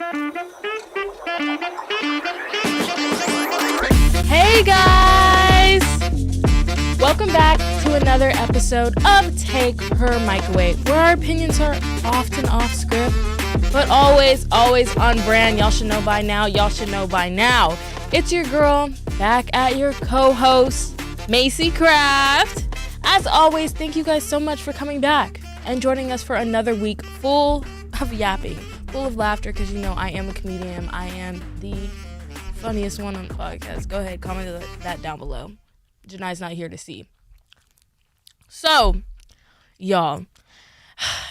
Hey guys! Welcome back to another episode of Take Her Microwave, where our opinions are often off script, but always on brand. Y'all should know by now. It's your girl, back at your co-host, Macy Craft. As always, thank you guys so much for coming back and joining us for another week full of yapping, full of laughter, because you know I am a comedian. I am the funniest one on the podcast. Go ahead, comment that down below. Janai's not here to see. So, y'all,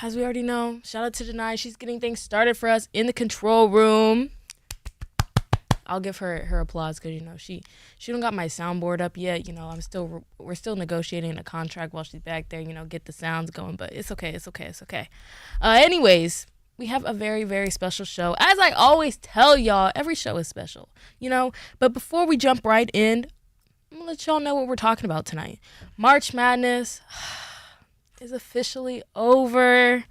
as we already know, shout out to Janai. She's getting things started for us in the control room. I'll give her applause because, you know, she don't got my soundboard up yet. You know, we're still negotiating a contract while she's back there, you know, get the sounds going, but it's okay. Anyways, we have a very, very special show. As I always tell y'all, every show is special, you know, but before we jump right in, I'm gonna let y'all know what we're talking about tonight. March Madness is officially over.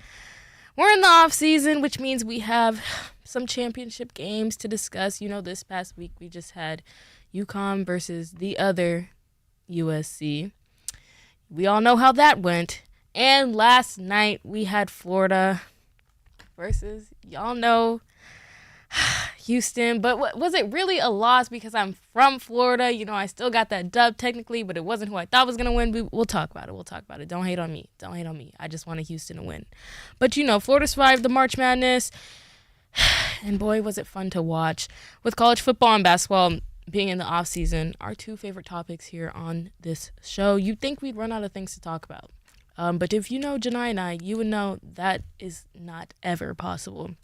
We're in the off season, which means we have some championship games to discuss. You know, this past week we just had UConn versus the other USC. We all know how that went. And last night we had Florida versus, y'all know, Houston. But was it really a loss because I'm from Florida? You know, I still got that dub technically, but it wasn't who I thought was going to win. We'll talk about it. Don't hate on me. I just wanted Houston to win. But, you know, Florida survived the March Madness. And boy, was it fun to watch. With college football and basketball being in the off season, our two favorite topics here on this show, you'd think we'd run out of things to talk about. But if you know Janai and I, you would know that is not ever possible.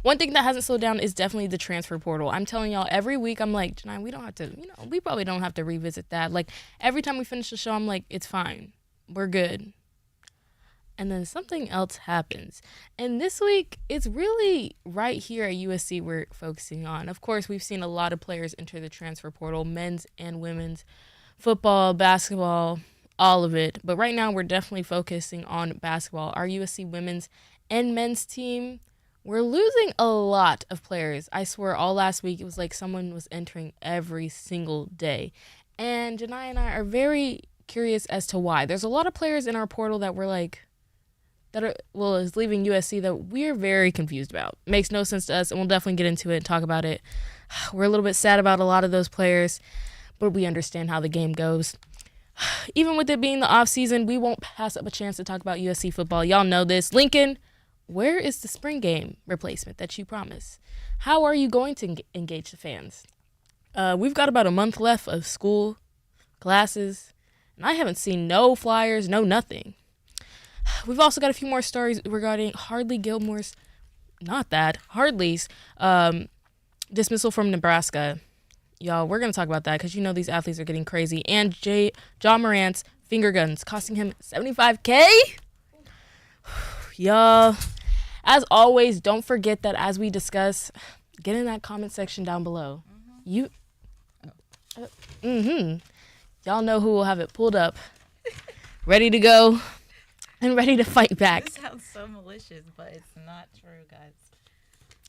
One thing that hasn't slowed down is definitely the transfer portal. I'm telling y'all, every week I'm like, Janai, we don't have to, you know, we probably don't have to revisit that. Like, every time we finish the show, I'm like, it's fine. We're good. And then something else happens. And this week, it's really right here at USC we're focusing on. Of course, we've seen a lot of players enter the transfer portal, men's and women's, football, basketball, all of it. But right now, we're definitely focusing on basketball. Our USC women's and men's team, we're losing a lot of players. I swear, all last week, it was like someone was entering every single day. And Janai and I are very curious as to why. There's a lot of players in our portal that we're like, is leaving USC that we're very confused about. Makes no sense to us, and we'll definitely get into it and talk about it. We're a little bit sad about a lot of those players, but we understand how the game goes. Even with it being the off season, we won't pass up a chance to talk about USC football. Y'all know this. Lincoln, where is the spring game replacement that you promised? How are you going to engage the fans? We've got about a month left of school, classes, and I haven't seen no flyers, no nothing. We've also got a few more stories regarding Hardly's dismissal from Nebraska. Y'all, we're going to talk about that because you know these athletes are getting crazy. And Ja Morant's finger guns costing him $75K. Y'all, as always, don't forget that as we discuss, get in that comment section down below. Y'all know who will have it pulled up, ready to go. And ready to fight back. This sounds so malicious, but it's not true, guys.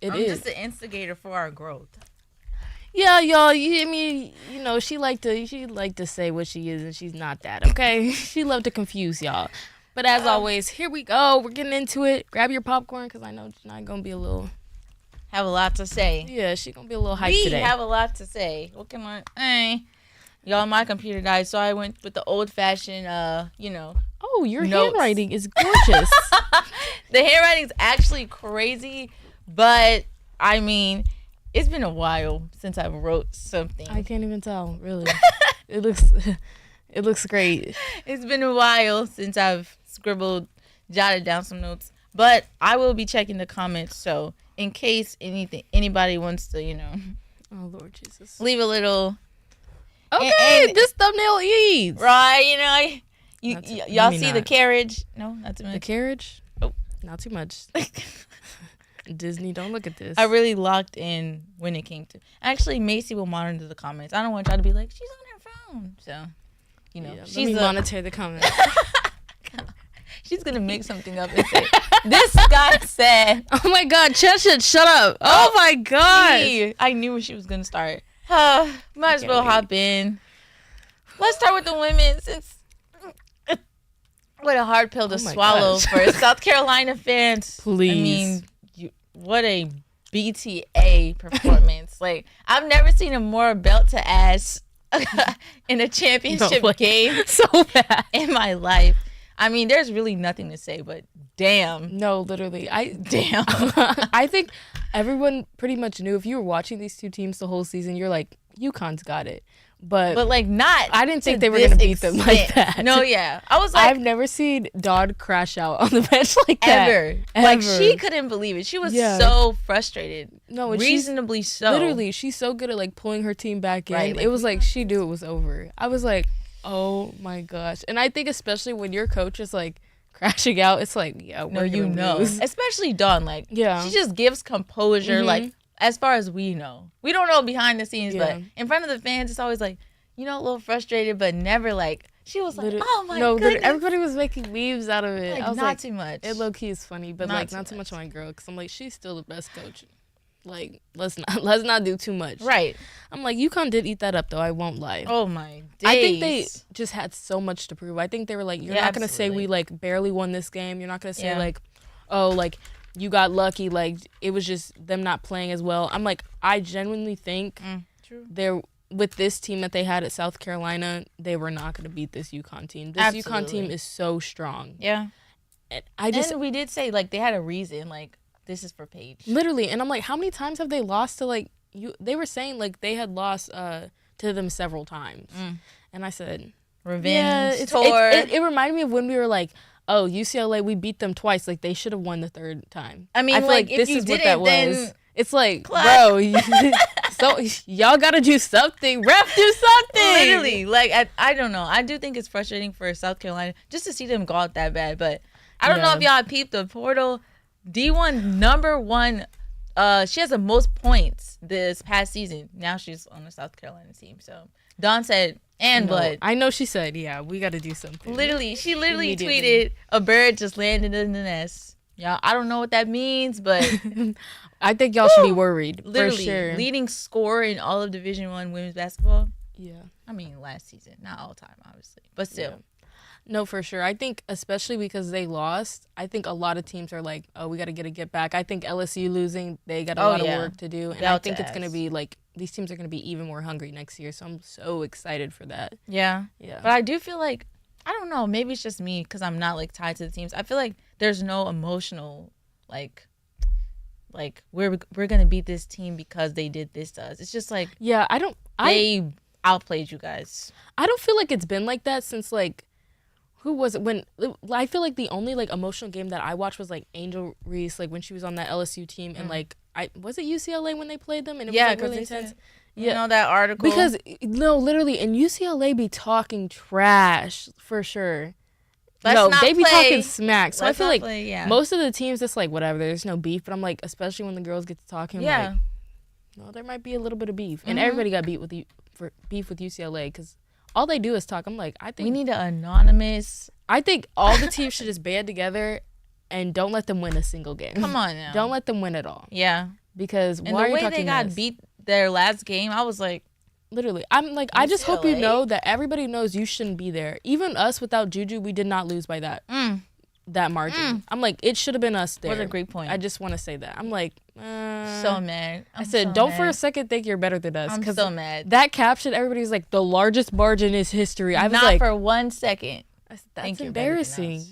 I'm just an instigator for our growth. Yeah, y'all. I mean, you know, she like to say what she is, and she's not that. Okay, she love to confuse y'all. But as always, here we go. We're getting into it. Grab your popcorn, because I know Janai gonna be a little. Have a lot to say. Yeah, she gonna be a little hyped today. We have a lot to say. What can y'all, my computer died, so I went with the old-fashioned, Oh, your notes. handwriting is gorgeous. The handwriting's actually crazy, but I mean, it's been a while since I wrote something. I can't even tell, really. It looks great. It's been a while since I've jotted down some notes, but I will be checking the comments. So in case anybody wants to, Oh Lord Jesus, leave a little. Okay, and this thumbnail eats. Right, y'all see the carriage? No, not too much. The carriage? Oh, not too much. Disney, don't look at this. I really locked in when it came to. Actually, Macy will monitor the comments. I don't want y'all to be like, she's on her phone. So, she's monitor the comments. She's gonna make something up and say, "This guy said." Oh my God, Cheshire, shut up! Oh my God, I knew when she was gonna start. Might as well hop in. Let's start with the women, since what a hard pill to swallow for South Carolina fans. Please, I mean, what a BTA performance! Like, I've never seen a more belt to ass in a championship game so bad in my life. I mean, there's really nothing to say, but damn. No, literally, damn. I think everyone pretty much knew if you were watching these two teams the whole season, you're like, UConn's got it. But like, not. I didn't think they were going to beat them like that. No, yeah. I was like, I've never seen Dodd crash out on the bench like that. Ever. Like, she couldn't believe it. She was so frustrated. No, and reasonably so. Literally, she's so good at like pulling her team back in. Right, like, it was like she knew it was over. I was like, oh my gosh. And I think especially when your coach is like crashing out, it's like, yeah, we're gonna lose. Especially Dawn. Like, she just gives composure. Like, as far as we know, we don't know behind the scenes, but in front of the fans, it's always like, you know, a little frustrated, but never like, she was like, oh my goodness. Everybody was making memes out of it. Like, I was not like, too much. It low key is funny, but not too much on my girl, because I'm like, she's still the best coach. Like, let's not do too much. Right. I'm like, UConn did eat that up though. I won't lie. Oh my days. I think they just had so much to prove. I think they were like, you're not gonna say we like barely won this game. You're not gonna say like, oh, like you got lucky. Like it was just them not playing as well. I'm like, I genuinely think they're with this team that they had at South Carolina, they were not gonna beat this UConn team. This UConn team is so strong. Yeah. And we did say like they had a reason. Like, this is for Paige. Literally, and I'm like, how many times have they lost to like you? They were saying like they had lost to them several times, and I said, revenge tour. It reminded me of when we were like, oh, UCLA, we beat them twice. Like they should have won the third time. I mean, I feel like this is what that was. It's like, clap. bro, so y'all gotta do something. Ref, do something. Literally, like I don't know. I do think it's frustrating for South Carolina just to see them go out that bad, but I don't know if y'all peeped the portal. D1 number 1, she has the most points this past season. Now she's on the South Carolina team. So Dawn said, but I know she said, yeah, we got to do something. Literally, she literally tweeted, a bird just landed in the nest. Y'all, I don't know what that means, but I think y'all should be worried. Literally, for sure. Leading scorer in all of Division I women's basketball. Yeah. I mean, last season, not all time, obviously, but still. Yeah. No, for sure. I think especially because they lost, I think a lot of teams are like, oh, we got to get back. I think LSU losing, they got a lot of work to do. And I think it's going to be like, these teams are going to be even more hungry next year. So I'm so excited for that. Yeah. Yeah. But I do feel like, I don't know, maybe it's just me because I'm not like tied to the teams. I feel like there's no emotional, like we're going to beat this team because they did this to us. It's just like, yeah, they outplayed you guys. I don't feel like it's been like that since like, who was it when I feel like the only like emotional game that I watched was like Angel Reese, like when she was on that LSU team, and like was it UCLA when they played them, and it was like really intense. You know that article, because no, literally, and UCLA be talking trash for sure. They be talking smack. So I feel like most of the teams, it's like whatever. There's no beef, but I'm like, especially when the girls get to talking, like, no, there might be a little bit of beef, and everybody got beef with UCLA because all they do is talk. I'm like, I think we need an anonymous. I think all the teams should just band together and don't let them win a single game. Come on now. Don't let them win at all. Yeah. Because why are you talking the way they got beat their last game, I was like, literally, I'm like, I just hope you know that everybody knows you shouldn't be there. Even us without Juju, we did not lose by that margin. I'm like, it should have been us there. What a great point. I just want to say that. I'm like, so mad. I said, don't for a second think you're better than us. I'm so mad. That caption, everybody's like, the largest margin is history. I was not like, for 1 second. That's embarrassing.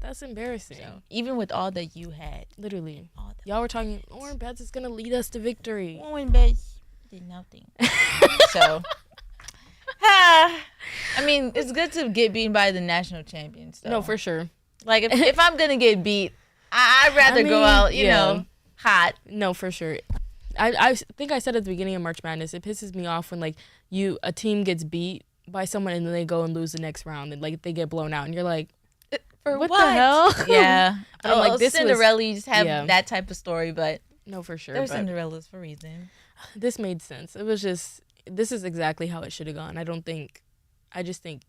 That's embarrassing. So, even with all that you had. Literally. Y'all were talking, Owen Betts is going to lead us to victory. Owen Betts did nothing. So, I mean, it's good to get beaten by the national champions, though. No, for sure. Like, if I'm going to get beat, I'd rather go out, you know, hot. No, for sure. I think I said at the beginning of March Madness, it pisses me off when, like, a team gets beat by someone and then they go and lose the next round and, like, they get blown out. And you're like, for what the hell? Yeah. I'm like, this Cinderellas have that type of story, but no, for sure. They're Cinderellas for a reason. This made sense. It was just, this is exactly how it should have gone. I just think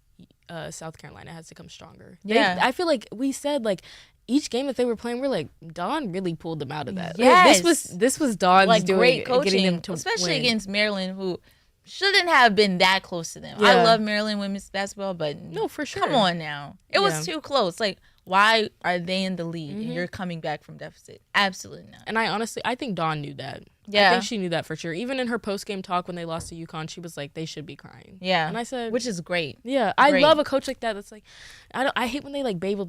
South Carolina has to come stronger. Yeah. I feel like we said, like, each game that they were playing, we're like, Dawn really pulled them out of that. Yes. This was Dawn's like doing great it, coaching, getting them to especially win. against Maryland, who shouldn't have been that close to them. Yeah. I love Maryland women's basketball, but No, for sure. come on now. It was too close. Like, why are they in the lead and you're coming back from deficit? Absolutely not. And I think Dawn knew that. Yeah. I think she knew that for sure. Even in her post-game talk when they lost to UConn, she was like, they should be crying. Yeah. And I said... Which is great. Yeah. I love a coach like that that's like... I hate when they, like, baby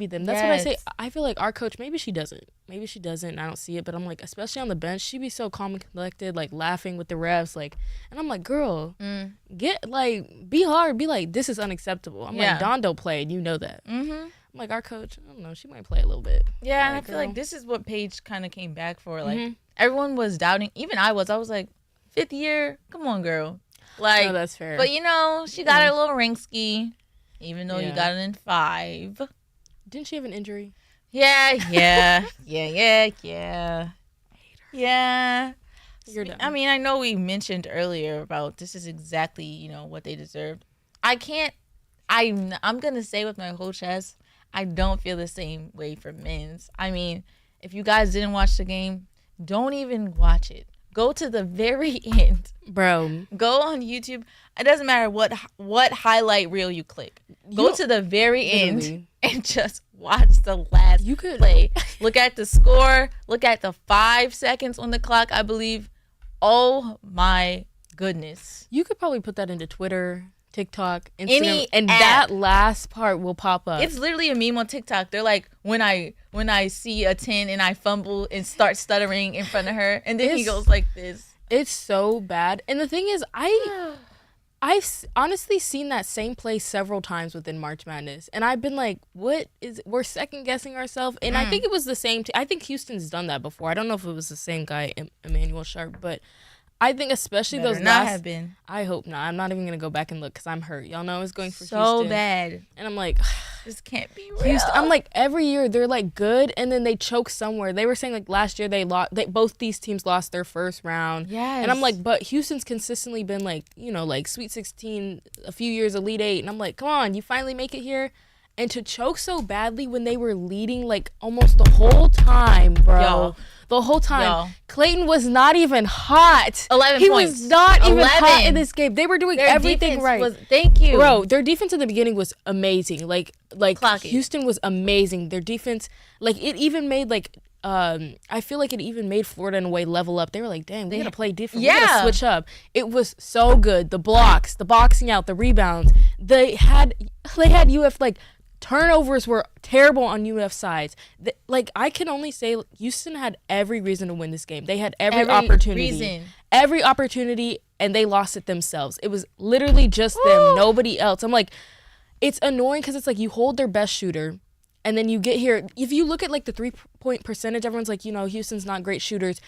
them. That's what I say. I feel like our coach, maybe she doesn't. And I don't see it. But I'm like, especially on the bench, she be so calm and collected, like, laughing with the refs. Like, and I'm like, girl, be hard. Be like, this is unacceptable. I'm like, Dawn don't play, and you know that. I'm like, our coach, I don't know, she might play a little bit. Yeah, like, I feel like this is what Paige kind of came back for. Like, everyone was doubting. Even I was like, 5th year? Come on, girl. Like, no, that's fair. But, she got her little ring ski, even though you got it in 5. Didn't she have an injury? Yeah. Yeah. You're done. I mean, I know we mentioned earlier about this is exactly, what they deserved. I'm going to say with my whole chest, I don't feel the same way for men's. I mean, if you guys didn't watch the game, don't even watch it. Go to the very end. Bro. Go on YouTube. It doesn't matter what highlight reel you click. Go to the very end and just watch the last play. Look at the score. Look at the 5 seconds on the clock, I believe. Oh, my goodness. You could probably put that into Twitter, TikTok, Instagram, and that last part will pop up. It's literally a meme on TikTok. They're like, when I see a 10 and I fumble and start stuttering in front of her, and then he goes like this. It's so bad. And the thing is, I've honestly seen that same play several times within March Madness, and I've been like, we're second guessing ourselves. And I think it was the same. I think Houston's done that before. I don't know if it was the same guy, Emmanuel Sharp, but I think especially Better those not last. Have been. I hope not. I'm not even gonna go back and look because I'm hurt. Y'all know I was going for so Houston. bad, and I'm like, this can't be real. Houston, I'm like, every year they're like good, and then they choke somewhere. They were saying like last year they lost. Both these teams lost their first round. Yes. And I'm like, but Houston's consistently been like, like Sweet 16, a few years Elite 8, and I'm like, come on, you finally make it here. And to choke so badly when they were leading like almost the whole time, bro. The whole time. Clayton was not even hot. 11 he points. Was not even hot in this game. They were doing everything right. Thank you. Bro, their defense in the beginning was amazing. Like Clocky. Houston was amazing. Their defense, like it even made like I feel like it even made Florida in a way level up. They were like, dang, we gotta play different. We gotta switch up. It was so good. The blocks, the boxing out, the rebounds. They had UF like turnovers were terrible on UF sides. Like I can only say Houston had every reason to win this game. They had every opportunity. Every opportunity, and they lost it themselves. It was literally just them, nobody else. I'm like, it's annoying because it's like you hold their best shooter, and then you get here. If you look at like the 3-point percentage, everyone's like, Houston's not great shooters.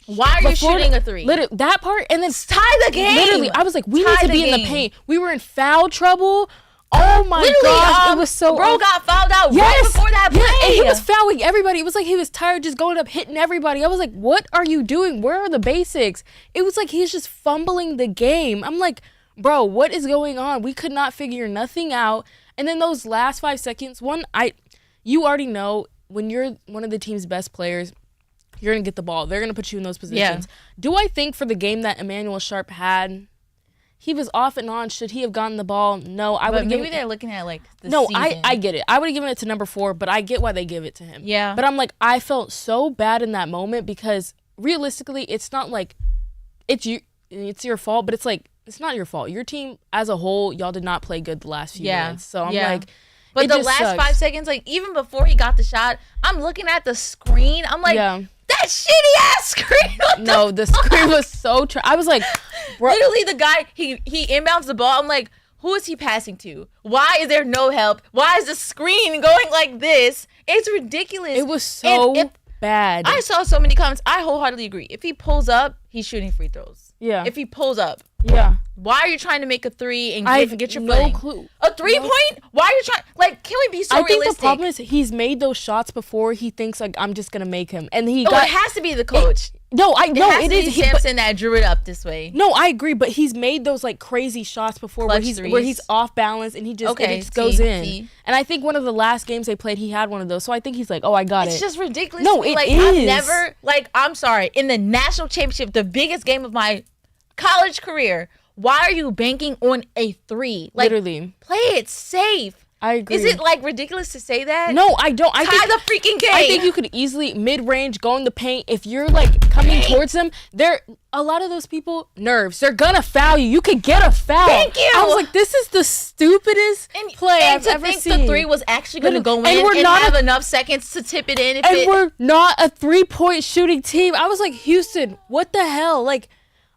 Why are you shooting a 3? Literally, that part, and then tie the game. Literally, I was like, we need to be in the paint. We were in foul trouble. Oh my gosh, it was so... Bro got fouled out right before that play. Yeah, and he was fouling everybody. It was like he was tired just going up, hitting everybody. I was like, what are you doing? Where are the basics? It was like he's just fumbling the game. I'm like, bro, what is going on? We could not figure nothing out. And then those last 5 seconds, you already know when you're one of the team's best players, you're going to get the ball. They're going to put you in those positions. Yeah. Do I think for the game that Emmanuel Sharp had... He was off and on. Should he have gotten the ball? No, I would. Maybe they're looking at like the season. I get it. I would have given it to number 4, but I get why they give it to him. Yeah. But I'm like, I felt so bad in that moment because realistically, it's not like it's your fault, but it's like it's not your fault. Your team as a whole, y'all did not play good the last few minutes. So I'm like, but the last sucks. 5 seconds, like even before he got the shot, I'm looking at the screen. I'm like, that shitty ass screen. The screen was so I was like, bro. Literally the guy, he inbounds the ball. I'm like, who is he passing to? Why is there no help? Why is the screen going like this? It's ridiculous. It was so bad. I saw so many comments. I wholeheartedly agree. If he pulls up, he's shooting free throws. Yeah. If he pulls up. Yeah. Why are you trying to make a 3 and get your footing? No clue. A 3-point? Why are you trying? Like, can we be so realistic? I think the problem is he's made those shots before. He thinks like I'm just gonna make him, and it has to be the coach. No, I know it is Samson that drew it up this way. No, I agree, but he's made those like crazy shots before where he's off balance and he just, it just goes in. And I think one of the last games they played, he had one of those. So I think he's like, oh, I got it. It's just ridiculous. No, it is. I've never, I'm sorry, in the national championship, the biggest game of my college career, why are you banking on a 3? Literally. Play it safe. I agree. Is it ridiculous to say that? No, I don't. I think the freaking game. I think you could easily mid-range go in the paint. If you're coming towards them, a lot of those people nerves. They're gonna foul you. You could get a foul. Thank you. I was like, this is the stupidest play I've ever seen. And to think the 3 was actually gonna go in and have enough seconds to tip it in. We're not a 3-point shooting team. I was like, Houston, what the hell?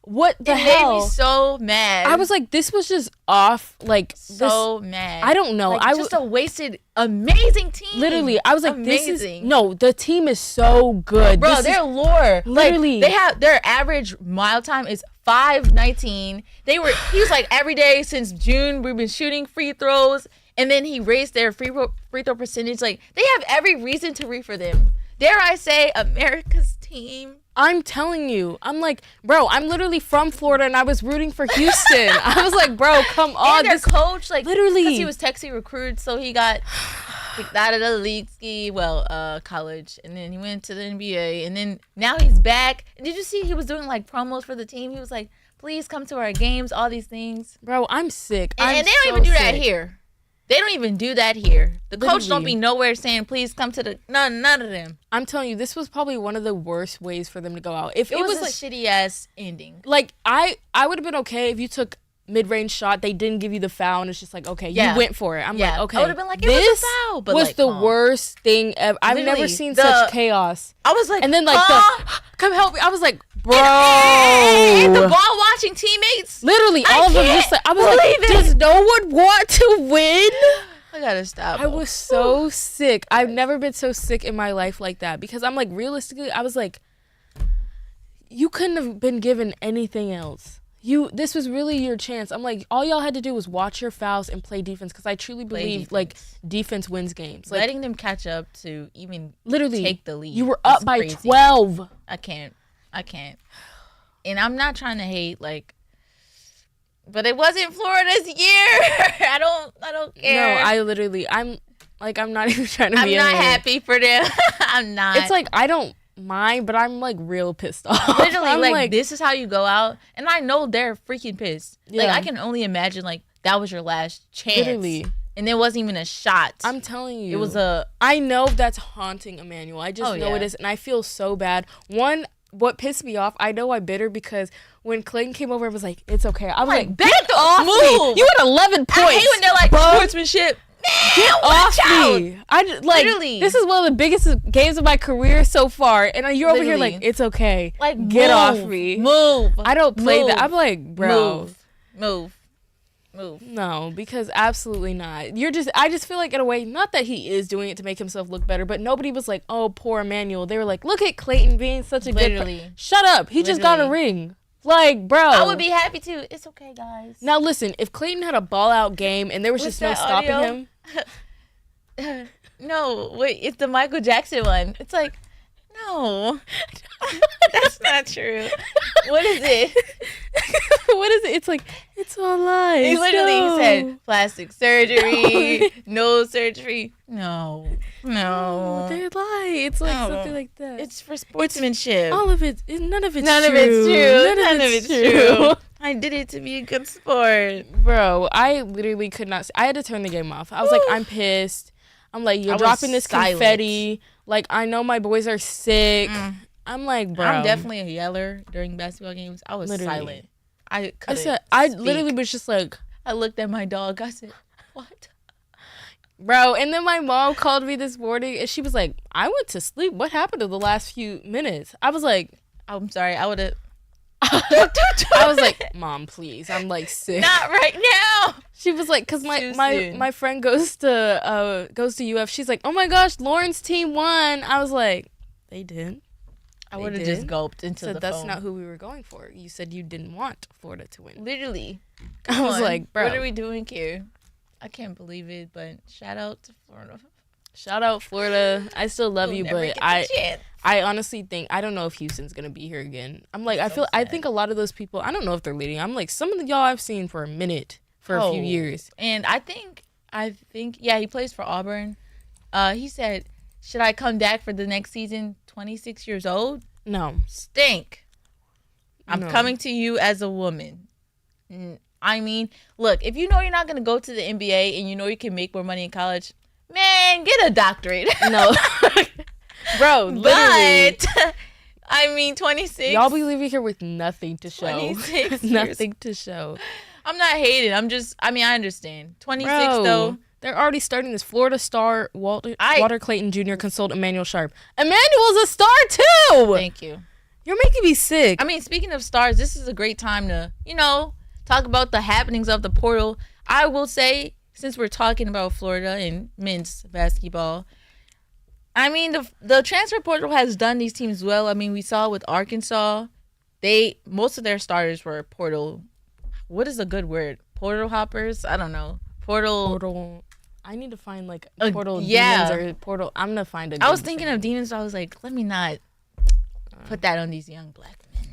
What the hell? It made me so mad. I was like, this was just off. Mad. I don't know. Just a wasted, amazing team. Literally, I was like, the team is so good. Bro, their lore. Literally. They have, their average mile time is 5:19. He was like, every day since June, we've been shooting free throws. And then he raised their free throw percentage. They have every reason to root for them. Dare I say, America's team. I'm telling you. I'm like, bro, I'm literally from Florida and I was rooting for Houston. I was like, bro, come on. And their coach, literally. Because he was Texas recruited, so he got kicked out of the league college. And then he went to the NBA. And then now he's back. Did you see he was doing promos for the team? He was like, please come to our games, all these things. Bro, I'm sick. And they don't even do that here. They don't even do that here. The coach don't be nowhere saying, please come to the... None of them. I'm telling you, this was probably one of the worst ways for them to go out. If it was a shitty-ass ending. I would have been okay if you took mid-range shot, they didn't give you the foul, and it's just okay, you went for it. I'm like, okay. I would have been like, it was a foul. But was the worst thing ever. I've never seen such chaos. I was like, and then come help me. I was like, bro. And the ball watching teammates. Literally, all of them just I was like, does no one want to win? I gotta stop. I was so sick. I've never been so sick in my life like that because I'm like, realistically, I was like, you couldn't have been given anything else. This was really your chance. I'm like, all y'all had to do was watch your fouls and play defense because I truly believe defense wins games. Letting them catch up to even literally take the lead. You were up by 12. I can't. And I'm not trying to hate but it wasn't Florida's year. I don't care. No, I'm not even trying to be. I'm not happy for them. I'm not. It's I don't mind, but I'm real pissed off. Literally, this is how you go out, and I know they're freaking pissed. Yeah. I can only imagine that was your last chance. Literally. And there wasn't even a shot. I'm telling you. It was I know that's haunting Emmanuel. I just know it is, and I feel so bad. What pissed me off, I know I'm bitter because when Clayton came over and was like, it's okay. I was like, back off me. You had 11 points. I hate when they're sportsmanship. Get off me. I just, literally. This is one of the biggest games of my career so far. And you're over here it's okay. Get off me. Move. I don't play that. I'm like, bro. Move. No, because absolutely not. I just feel in a way, not that he is doing it to make himself look better, but nobody was like, oh, poor Emmanuel. They were like, look at Clayton being such a good Shut up. He just got a ring. Bro. I would be happy too. It's okay, guys. Now listen, if Clayton had a ball out game and there was just no stopping him. No, wait, it's the Michael Jackson one. It's no. That's not true. What is it? What is it? It's it's all lies. He literally said plastic surgery, no surgery. No. They lie. It's something like that. It's for sportsmanship. All of it. None of it's true. None of it's true. I did it to be a good sport. Bro, I literally could not. I had to turn the game off. I was like, I'm pissed. I'm like, you're dropping this confetti. I know my boys are sick. I'm like, bro. I'm definitely a yeller during basketball games. I was silent. I literally was just I looked at my dog. I said, what? Bro, and then my mom called me this morning and she was like, I went to sleep. What happened to the last few minutes? I was like, I'm sorry. I would have. I was like, Mom, please. I'm sick. Not right now. She was like, because my friend goes to UF. She's like, oh my gosh, Lauren's team won. I was like, they did. I would have just gulped into the phone. That's not who we were going for. You said you didn't want Florida to win. Literally. I was like, bro. What are we doing here? I can't believe it, but shout out to Florida. Shout out Florida. I still love you, but I honestly think, I don't know if Houston's gonna be here again. I'm like, I think a lot of those people, I don't know if they're leading. I'm like, some of the y'all I've seen for a minute, for a few years. And I think, yeah, he plays for Auburn. He said, should I come back for the next season? 26 years old? No. Stink. I'm coming to you as a woman. I mean, look, if you know you're not going to go to the NBA and you know you can make more money in college, man, get a doctorate. No. Bro, literally. But, I mean, 26. Y'all be leaving here with nothing to show. 26 Nothing to show. I'm not hating. I understand. 26, Bro, though. They're already starting this. Florida star Walter Clayton Jr. consult Emmanuel Sharp. Emmanuel's a star, too. Thank you. You're making me sick. I mean, speaking of stars, this is a great time to, talk about the happenings of the portal. I will say, since we're talking about Florida and men's basketball, I mean, the transfer portal has done these teams well. I mean, we saw with Arkansas, most of their starters were portal. What is a good word? Portal hoppers? I don't know. Portal. I need to find like a portal yeah. demons or portal. I'm gonna find a. I was thinking of demons. So I was like, let me not put that on these young black men.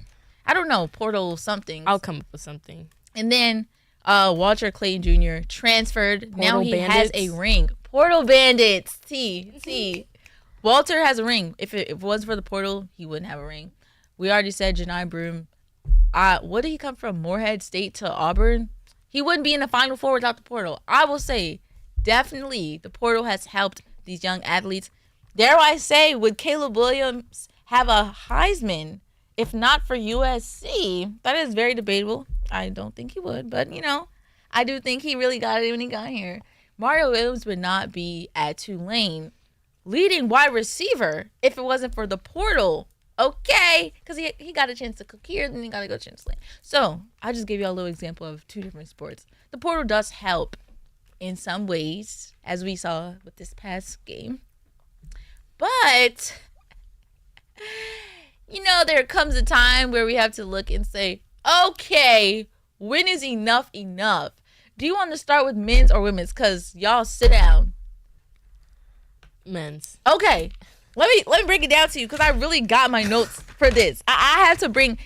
I don't know. Portal something. I'll come up with something. And then Walter Clayton Jr. transferred. Portal now he bandits. has a ring. Portal Bandits. T. Walter has a ring. If it was for the portal, he wouldn't have a ring. We already said Janai Broome. What did he come from? Morehead State to Auburn? He wouldn't be in the Final Four without the portal. I will say, definitely, the portal has helped these young athletes. Dare I say, would Caleb Williams have a Heisman if not for USC? That is very debatable. I don't think he would, but, I do think he really got it when he got here. Mario Williams would not be at Tulane leading wide receiver if it wasn't for the portal. Okay, because he got a chance to cook here, then he got to go to Tulane. So I just gave you a little example of two different sports. The portal does help in some ways, as we saw with this past game. But, there comes a time where we have to look and say, okay, when is enough enough? Do you want to start with men's or women's? Because y'all sit down. Men's. Okay. Let me break it down to you because I really got my notes for this. I had to bring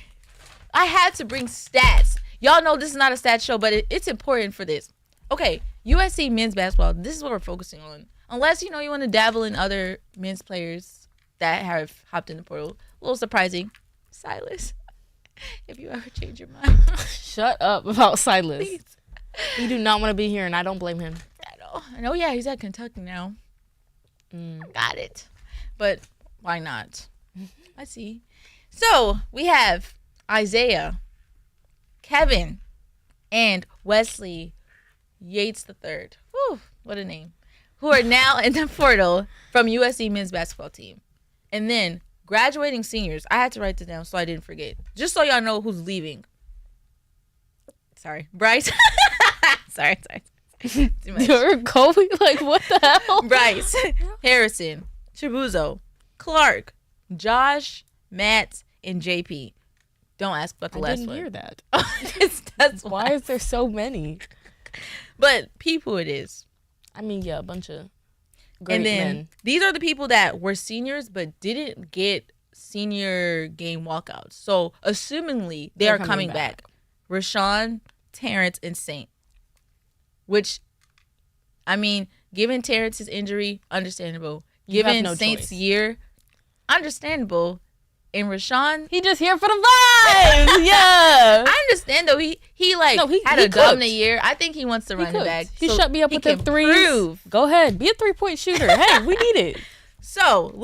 stats. Y'all know this is not a stats show, but it's important for this. Okay, USC men's basketball. This is what we're focusing on. Unless you want to dabble in other men's players that have hopped in the portal. A little surprising. Silas, if you ever change your mind. Shut up about Silas. Please. He do not want to be here, and I don't blame him. I know. Yeah, he's at Kentucky now. Got it. But why not? I see. So we have Isaiah, Kevin, and Wesley Yates III. Whew, what a name. Who are now in the portal from USC men's basketball team. And then graduating seniors. I had to write this down so I didn't forget. Just so y'all know who's leaving. Sorry. Bryce. Sorry. Too much. You're Kobe? Like, what the hell? Bryce, Harrison, Chibuzo, Clark, Josh, Matt, and JP. Don't ask about the last one. I didn't hear that. That's why is there so many? But people it is. I mean, yeah, a bunch of great and then men. These are the people that were seniors but didn't get senior game walkouts. So, assumingly, they are coming back. Rashawn, Terrence, and Saint. Which, I mean, given Terrence's injury, understandable. Given Saint's year, understandable. And Rashawn, he just here for the vibes. Yeah, I understand though. He had a dominant year. I think he wants to run it back. He shut me up with the threes. Go ahead, be a 3-point shooter. Hey, we need it. So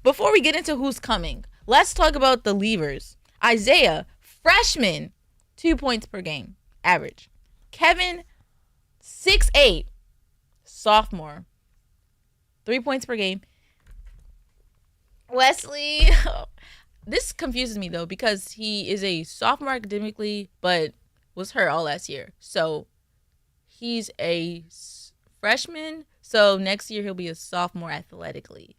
before we get into who's coming, let's talk about the leavers. Isaiah, freshman, 2 points per game average. Kevin, 6'8", sophomore, 3 points per game. Wesley, this confuses me though because he is a sophomore academically, but was hurt all last year. So he's a freshman. So next year he'll be a sophomore athletically.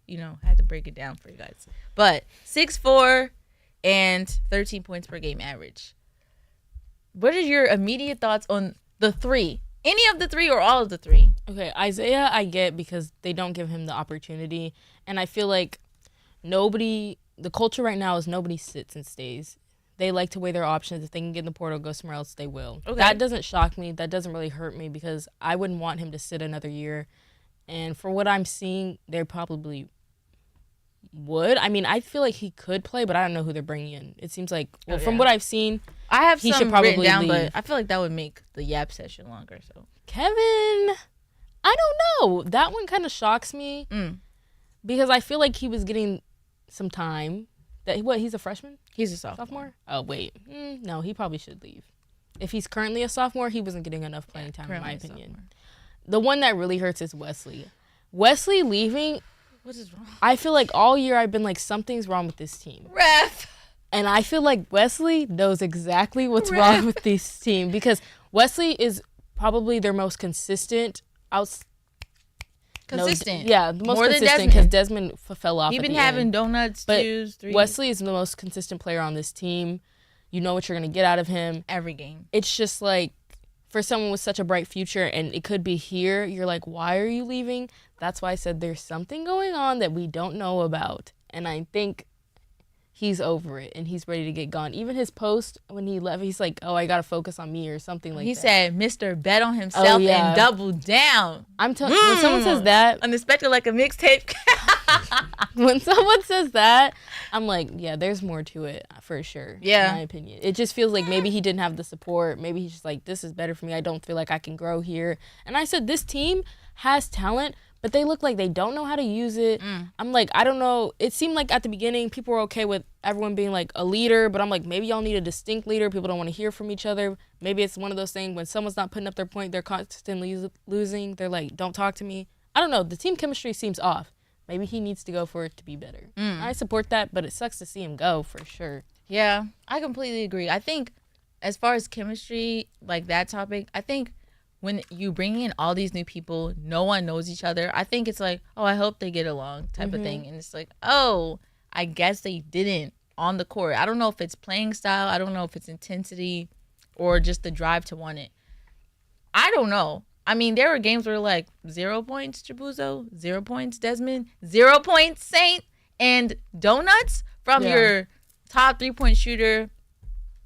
I had to break it down for you guys. But 6'4" and 13 points per game average. What are your immediate thoughts on the three? Any of the three or all of the three? Okay, Isaiah I get because they don't give him the opportunity. And I feel like the culture right now is nobody sits and stays. They like to weigh their options. If they can get in the portal, go somewhere else, they will. Okay. That doesn't shock me. That doesn't really hurt me because I wouldn't want him to sit another year. And for what I'm seeing, they probably would. I mean, I feel like he could play, but I don't know who they're bringing in. It seems like, from what I've seen, I have he should probably written down, leave. But I feel like that would make the Yap session longer. So Kevin, I don't know. That one kind of shocks me because I feel like he was getting some time. He's a freshman? He's a sophomore. Oh, wait. No, he probably should leave. If he's currently a sophomore, he wasn't getting enough playing time, in my opinion. The one that really hurts is Wesley. Wesley leaving. What is wrong? I feel like all year I've been like, something's wrong with this team. Ref. And I feel like Wesley knows exactly what's wrong with this team because Wesley is probably their most consistent consistent. The most more consistent because Desmond fell off. He's been having donuts, stews, 3. Wesley is the most consistent player on this team. You know what you're going to get out of him. Every game. It's just like, for someone with such a bright future, and it could be here, you're like, why are you leaving? That's why I said there's something going on that we don't know about. And I think he's over it, and he's ready to get gone. Even his post, when he left, he's like, oh, I got to focus on me or something like that. He said, Mr. Bet on himself and double down. I'm telling you, when someone says that. Unexpected like a mixtape. When someone says that, I'm like, yeah, there's more to it for sure. Yeah. In my opinion. It just feels like maybe he didn't have the support. Maybe he's just like, this is better for me. I don't feel like I can grow here. And I said, this team has talent, but they look like they don't know how to use it. I'm like, I don't know. It seemed like at the beginning, people were okay with everyone being like a leader, but I'm like, maybe y'all need a distinct leader. People don't want to hear from each other. Maybe it's one of those things when someone's not putting up their point, they're constantly losing. They're like, don't talk to me. I don't know. The team chemistry seems off. Maybe he needs to go for it to be better. I support that, but it sucks to see him go for sure. Yeah, I completely agree. I think as far as chemistry, like that topic, I think when you bring in all these new people, no one knows each other. I think it's like, oh, I hope they get along type of thing. And it's like, oh, I guess they didn't on the court. I don't know if it's playing style. I don't know if it's intensity or just the drive to want it. I don't know. I mean, there were games where like 0 points, Chibuzo, 0 points, Desmond, 0 points, Saint, and donuts from your top 3-point shooter,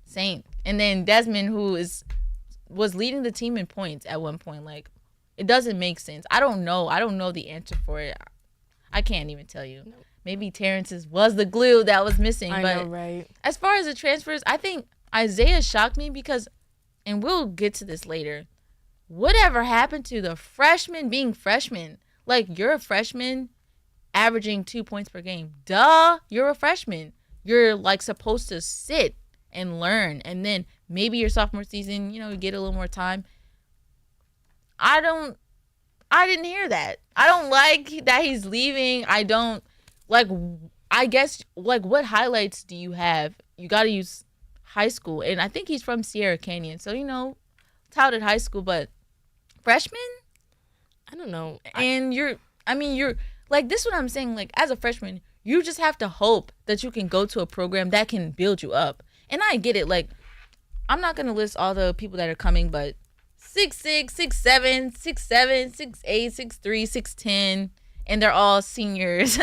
Saint. And then Desmond, who was leading the team in points at one point. Like, it doesn't make sense. I don't know. I don't know the answer for it. I can't even tell you. Maybe Terrence's was the glue that was missing. I know, right? As far as the transfers, I think Isaiah shocked me because, and we'll get to this later, whatever happened to the freshmen being freshmen? Like, you're a freshman averaging 2 points per game. Duh, you're a freshman. You're, like, supposed to sit and learn. And then maybe your sophomore season, you get a little more time. I didn't hear that. I don't like that he's leaving. I don't, I guess, what highlights do you have? You got to use high school. And I think he's from Sierra Canyon. So, touted high school, but freshman? I don't know. And you're like, this is what I'm saying. Like, as a freshman, you just have to hope that you can go to a program that can build you up. And I get it. Like, I'm not going to list all the people that are coming, but 6'6", 6'7", 6'7", 6'8", 6'3", 6'10", and they're all seniors.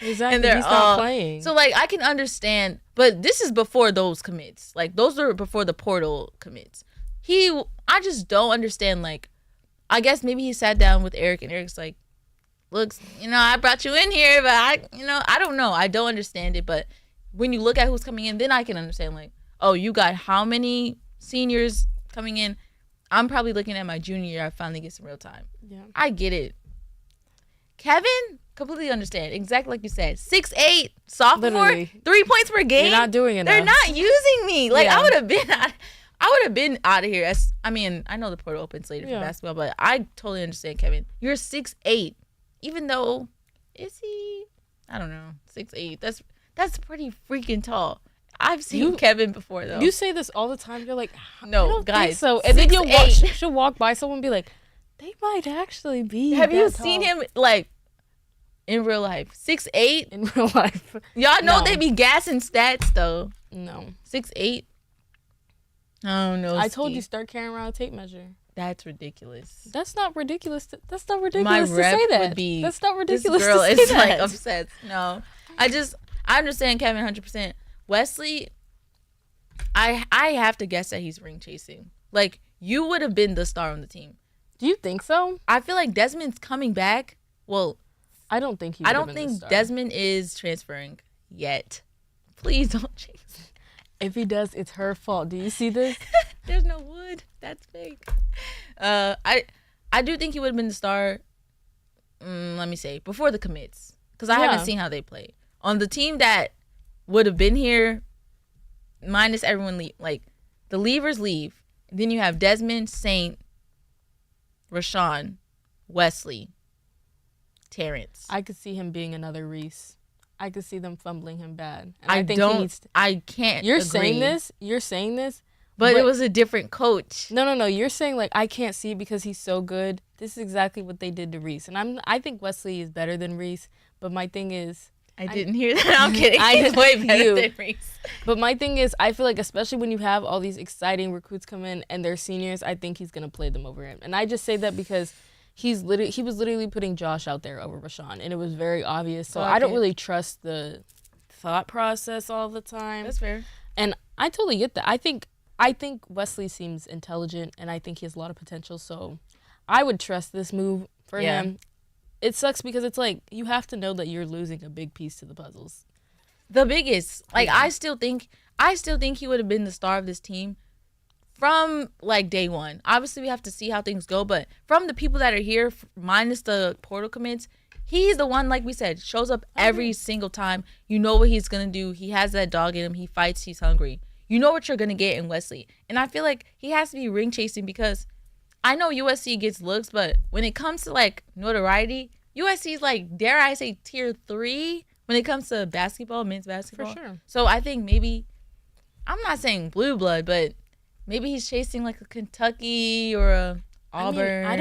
Exactly. And they're He's not playing. So, like, I can understand, but this is before those commits. Like, those are before the portal commits. I just don't understand, like, I guess maybe he sat down with Eric, and Eric's like, look, I brought you in here, but I don't know. I don't understand it, but when you look at who's coming in, then I can understand, like, oh, you got how many seniors coming in? I'm probably looking at my junior year. I finally get some real time. Yeah. I get it. Kevin, completely understand. Exactly like you said. 6'8", sophomore, Literally. 3 points per game. You're not doing enough. They're not using me. Like, I would have been out of here. I know the portal opens later for basketball, but I totally understand, Kevin. You're 6'8", even though, is he? I don't know, 6'8". That's pretty freaking tall. I've seen Kevin before, though. You say this all the time. You're like, no, I don't guys. think so. And then she'll walk by someone and be like, they might actually be. Have you tall. seen him, like, in real life? 6'8"? In real life. Y'all know they be gassing stats, though. No. 6'8"? Oh, no. I told you, start carrying around a tape measure. That's ridiculous. That's not ridiculous. That's not ridiculous My to rep say that. would be, that's not ridiculous this girl to say is that. like upset. No. I understand Kevin 100%. Wesley, I have to guess that he's ring chasing. Like, you would have been the star on the team. Do you think so? I feel like Desmond's coming back. Well, I don't think I don't think Desmond is transferring yet. Please don't chase him. If he does, it's her fault. Do you see this? There's no wood. That's fake. I do think he would have been the star. Let me say before the commits, because I haven't seen how they play on the team that would have been here. Minus everyone leave, like the leavers leave. Then you have Desmond, Saint, Rashawn, Wesley, Terrence. I could see him being another Reese. I could see them fumbling him bad. And I think don't. He needs to, I can't. You're agree. saying this. You're saying this. But it was a different coach. No. You're saying like I can't see because he's so good. This is exactly what they did to Reese, and I think Wesley is better than Reese. But my thing is, I didn't hear that. I'm kidding. He's way better than Reese. But my thing is, I feel like especially when you have all these exciting recruits come in and they're seniors, I think he's gonna play them over him. And I just say that because he was literally putting Josh out there over Rashawn, and it was very obvious. So I don't really trust the thought process all the time. That's fair. And I totally get that. I think Wesley seems intelligent, and I think he has a lot of potential. So I would trust this move for him. It sucks because it's like you have to know that you're losing a big piece to the puzzles. The biggest. Like I still think he would have been the star of this team from like day one. Obviously we have to see how things go, but from the people that are here minus the portal commits, he's the one, like we said, shows up every single time. You know what he's going to do. He has that dog in him. He fights. He's hungry. You know what you're going to get in Wesley. And I feel like he has to be ring chasing because I know USC gets looks, but when it comes to like notoriety, USC is like, dare I say, tier 3 when it comes to basketball, men's basketball. For sure. So I think maybe, I'm not saying blue blood, but maybe he's chasing like a Kentucky or a Auburn. I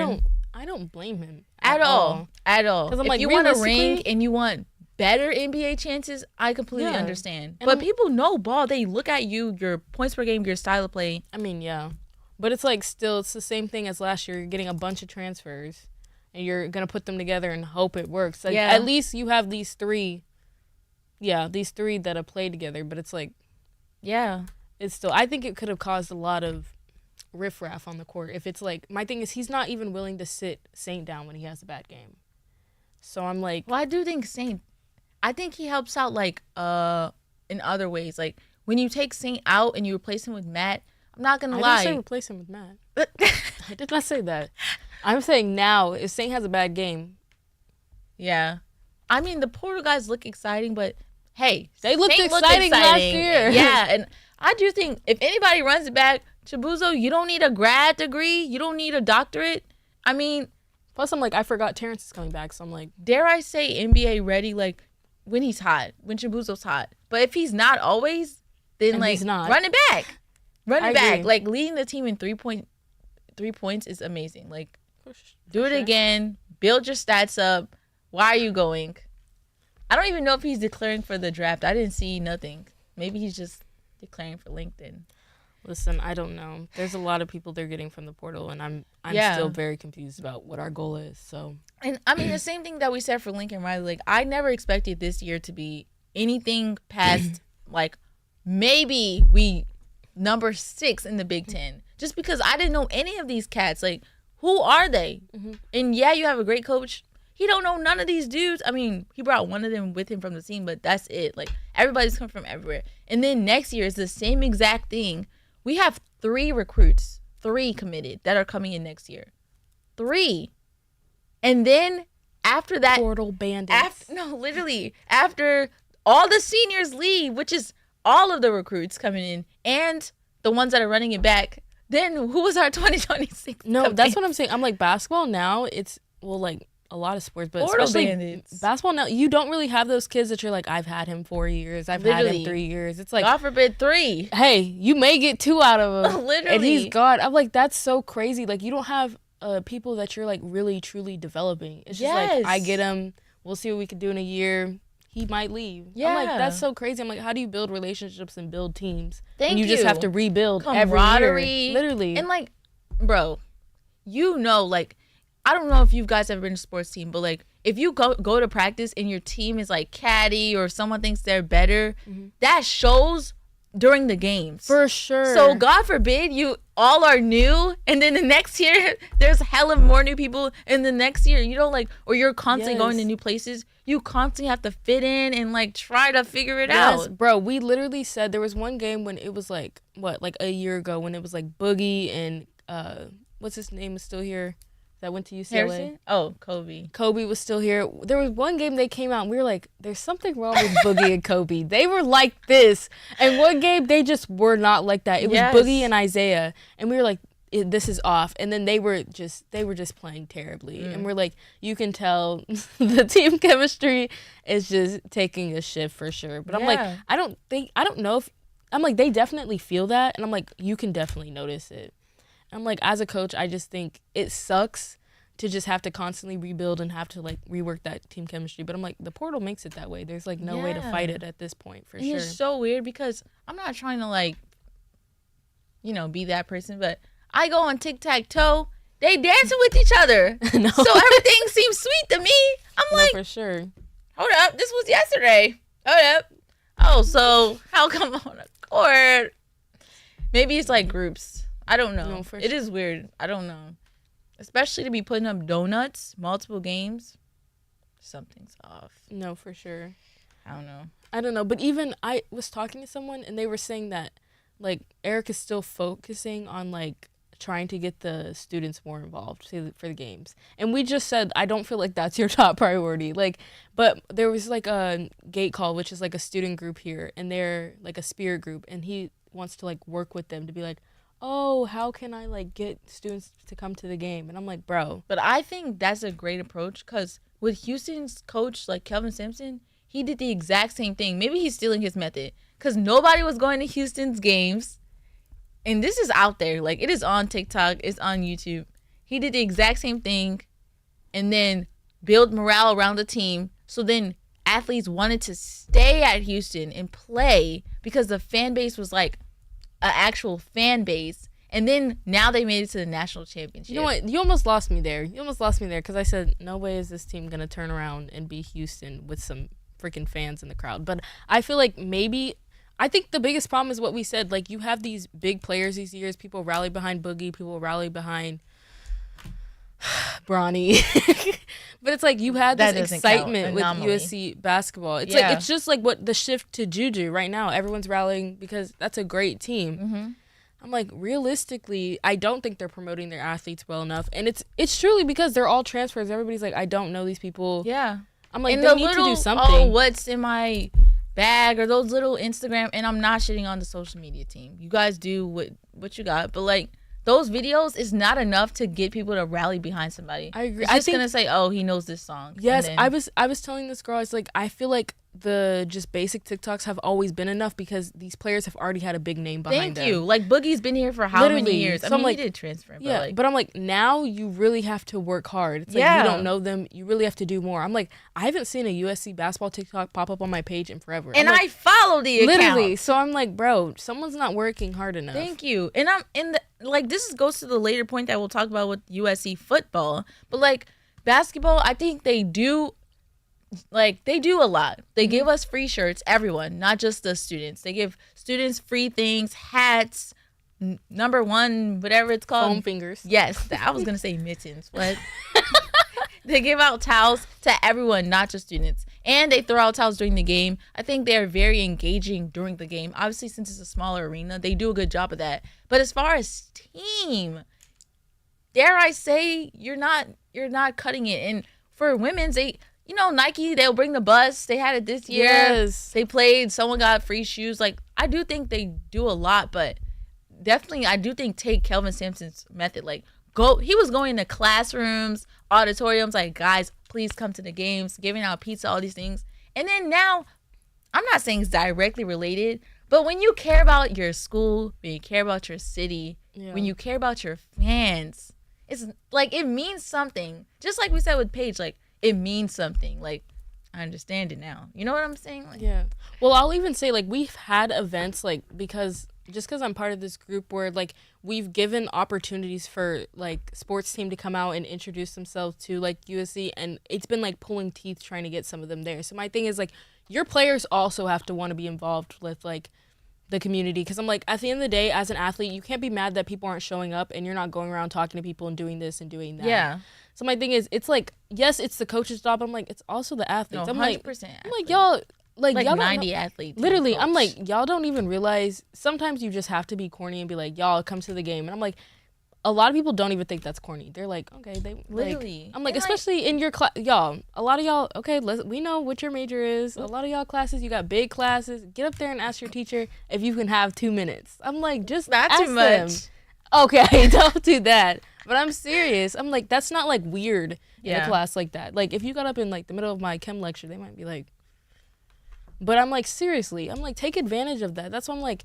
don't blame him at all. Because I'm if like, you want a ring and you want better NBA chances, I completely understand. But people know ball. They look at you, your points per game, your style of play. I mean, yeah. But it's like still, it's the same thing as last year. You're getting a bunch of transfers, and you're going to put them together and hope it works. Like, at least you have these three that have played together. But it's like, it's still, I think it could have caused a lot of riffraff on the court. If it's like, my thing is he's not even willing to sit Saint down when he has a bad game. So I'm like. Well, I do think Saint, I think he helps out like in other ways. Like when you take Saint out and you replace him with Matt, I'm not going to lie. I didn't say replace him with Matt. I did not say that. I'm saying now, if Saint has a bad game. Yeah. I mean, the portal guys look exciting, but hey. They looked exciting last year. Yeah, and I do think if anybody runs it back, Chibuzo, you don't need a grad degree. You don't need a doctorate. I mean. Plus, I'm like, I forgot Terrence is coming back, so I'm like. Dare I say NBA ready, like, when he's hot, when Chibuzo's hot. But if he's not always, then, like, run it back. Run it back. Like, leading the team in 3 points is amazing. Like, do it again. Build your stats up. Why are you going? I don't even know if he's declaring for the draft. I didn't see nothing. Maybe he's just declaring for LinkedIn. Listen, I don't know. There's a lot of people they're getting from the portal, and I'm still very confused about what our goal is. So, and I mean the same thing that we said for Lincoln Riley. Like, I never expected this year to be anything past like maybe we number 6 in the Big Ten, just because I didn't know any of these cats. Like, who are they? And yeah, you have a great coach. He don't know none of these dudes. I mean, he brought one of them with him from the team, but that's it. Like, everybody's come from everywhere. And then next year is the same exact thing. We have 3 recruits, 3 committed that are coming in next year. 3. And then after that. Portal bandits. After all the seniors leave, which is all of the recruits coming in and the ones that are running it back, then who was our 2026? No, that's what I'm saying. I'm like, basketball now, it's, well, like, a lot of sports, but portal especially bandits. Basketball now, you don't really have those kids that you're like, I've had him 4 years, I've had him 3 years. It's like, God forbid 3. Hey, you may get 2 out of him. Literally. And he's gone. I'm like, that's so crazy. Like, you don't have people that you're like really truly developing. It's just like, I get him, we'll see what we can do in a year. He might leave. Yeah. I'm like, that's so crazy. I'm like, how do you build relationships and build teams? And you just have to rebuild every year. Literally. And like, bro, you know, like, I don't know if you guys ever been to a sports team, but like if you go to practice and your team is like catty or someone thinks they're better, that shows during the games. For sure. So God forbid you all are new, and then the next year there's hella more new people, and the next year you don't like, or you're constantly going to new places. You constantly have to fit in and like try to figure it out. Bro, we literally said there was one game when it was like like a year ago when it was like Boogie and what's his name is still here that went to UCLA. Harrison? Oh, Kobe. Kobe was still here. There was one game they came out and we were like, there's something wrong with Boogie and Kobe. They were like this. And one game they just were not like that. It was Boogie and Isaiah. And we were like, this is off. And then they were just playing terribly. And we're like, you can tell the team chemistry is just taking a shift for sure. But I'm like, I don't know if, I'm like, they definitely feel that. And I'm like, you can definitely notice it. I'm like, as a coach, I just think it sucks to just have to constantly rebuild and have to like rework that team chemistry. But I'm like, the portal makes it that way. There's like no way to fight it at this point for sure. It's so weird because I'm not trying to like, be that person, but I go on tic-tac-toe. They dancing with each other. No. So everything seems sweet to me. I'm like, for sure. Hold up. This was yesterday. Hold up. Oh, so how come on a court? Maybe it's like groups. I don't know. No, it is weird. I don't know. Especially to be putting up donuts, multiple games. Something's off. No, for sure. I don't know. But even I was talking to someone and they were saying that like Eric is still focusing on like trying to get the students more involved for the games. And we just said, I don't feel like that's your top priority. Like, but there was like a gate call, which is like a student group here, and they're like a spirit group, and he wants to like work with them to be like, oh, how can I like get students to come to the game? And I'm like, bro. But I think that's a great approach because with Houston's coach, like Kelvin Sampson, he did the exact same thing. Maybe he's stealing his method because nobody was going to Houston's games. And this is out there. Like, it is on TikTok. It's on YouTube. He did the exact same thing and then build morale around the team. So then athletes wanted to stay at Houston and play because the fan base was like an actual fan base. And then now they made it to the national championship. You know what? You almost lost me there. Because I said, no way is this team going to turn around and be Houston with some freaking fans in the crowd. But I feel like I think the biggest problem is what we said. Like, you have these big players these years. People rally behind Boogie. People rally behind Bronny. But it's like you had this excitement with USC basketball. It's like it's just like what the shift to Juju right now. Everyone's rallying because that's a great team. Mm-hmm. I'm like, realistically, I don't think they're promoting their athletes well enough. And it's truly because they're all transfers. Everybody's like, I don't know these people. Yeah. I'm like, they need to do something. Oh, what's in my bag or those little Instagram, and I'm not shitting on the social media team. You guys do what you got, but like those videos is not enough to get people to rally behind somebody. I agree. I'm just gonna say, oh, he knows this song. Yes, I was telling this girl, I was like, I feel like the just basic TikToks have always been enough because these players have already had a big name behind them. Thank you. Like Boogie's been here for how many years? So I mean, like, he did transfer. But I'm like, now you really have to work hard. It's like you don't know them. You really have to do more. I'm like, I haven't seen a USC basketball TikTok pop up on my page in forever. And like, I follow the account. Literally. So I'm like, bro, someone's not working hard enough. Thank you. And I'm in the like this goes to the later point that we'll talk about with USC football. But like basketball, I think they do. Like, they do a lot. They give us free shirts, everyone, not just the students. They give students free things, hats, number one, whatever it's called. Foam fingers. Yes, I was going to say mittens. What? They give out towels to everyone, not just students. And they throw out towels during the game. I think they're very engaging during the game. Obviously, since it's a smaller arena, they do a good job of that. But as far as team, dare I say, you're not cutting it. And for women's, Nike, they'll bring the bus. They had it this year. Yes. They played. Someone got free shoes. Like, I do think they do a lot, but definitely I do think take Kelvin Sampson's method. Like, he was going to classrooms, auditoriums, like, guys, please come to the games, giving out pizza, all these things. And then now, I'm not saying it's directly related, but when you care about your school, when you care about your city, when you care about your fans, it's like, it means something. Just like we said with Paige, like, it means something. Like, I understand it now. You know what I'm saying? Like, yeah. Well, I'll even say, like, we've had events, like, because just because I'm part of this group where like we've given opportunities for like sports team to come out and introduce themselves to like USC, and it's been like pulling teeth trying to get some of them there. So my thing is like your players also have to want to be involved with like the community, because I'm like, at the end of the day, as an athlete, you can't be mad that people aren't showing up and you're not going around talking to people and doing this and doing that. Yeah. So my thing is, it's like, yes, it's the coach's job, but I'm like, it's also the athletes. No, I'm like, 100%. I'm like, y'all, like y'all 90 athletes. Literally, I'm like, y'all don't even realize. Sometimes you just have to be corny and be like, y'all come to the game, and I'm like, a lot of people don't even think that's corny. They're like, okay, they literally. Like, I'm like, especially in your class, y'all. A lot of y'all, okay, we know what your major is. A lot of y'all classes, you got big classes. Get up there and ask your teacher if you can have 2 minutes. I'm like, just not ask too much. them. Okay, don't do that. But I'm serious. I'm like, that's not like weird in a class like that. Like if you got up in like the middle of my chem lecture, they might be like. But I'm like, seriously, I'm like, take advantage of that. That's why I'm like,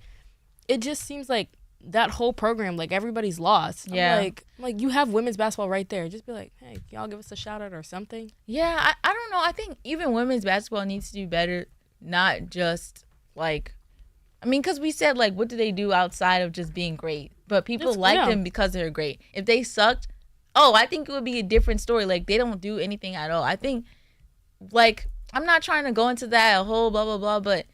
it just seems like that whole program, like everybody's lost. Yeah. I'm like you have women's basketball right there. Just be like, hey, y'all give us a shout out or something. Yeah, I don't know. I think even women's basketball needs to do better. Not just like, I mean, because we said like, what do they do outside of just being great? But people like them because they're great. If they sucked, I think it would be a different story. Like they don't do anything at all. I think like, I'm not trying to go into that whole blah, blah, blah, but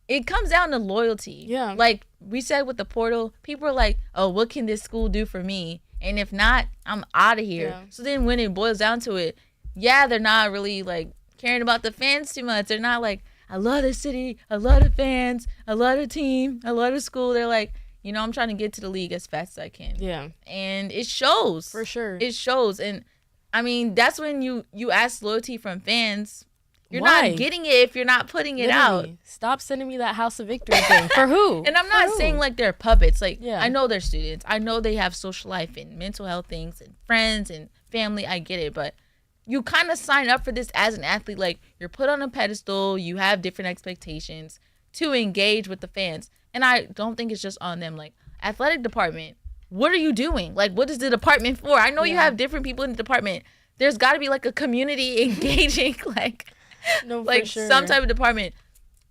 it comes down to loyalty. Yeah. Like we said with the portal, people are like, oh, what can this school do for me? And if not, I'm out of here. Yeah. So then when it boils down to it, they're not really like caring about the fans too much. They're not like, I love the city, I love the fans, I love the team, I love the school. They're like, I'm trying to get to the league as fast as I can. Yeah. And it shows. For sure. It shows. And I mean, that's when you ask loyalty from fans. You're Why? not getting it if you're not putting it out. Stop sending me that House of Victory thing. For who? And I'm not saying like they're puppets. Like, I know they're students. I know they have social life and mental health things and friends and family. I get it. But you kind of sign up for this as an athlete. Like, you're put on a pedestal. You have different expectations to engage with the fans. And I don't think it's just on them. Like, athletic department, what are you doing? Like, what is the department for? I know you have different people in the department. There's got to be like a community engaging, like... No, like sure. Some type of department.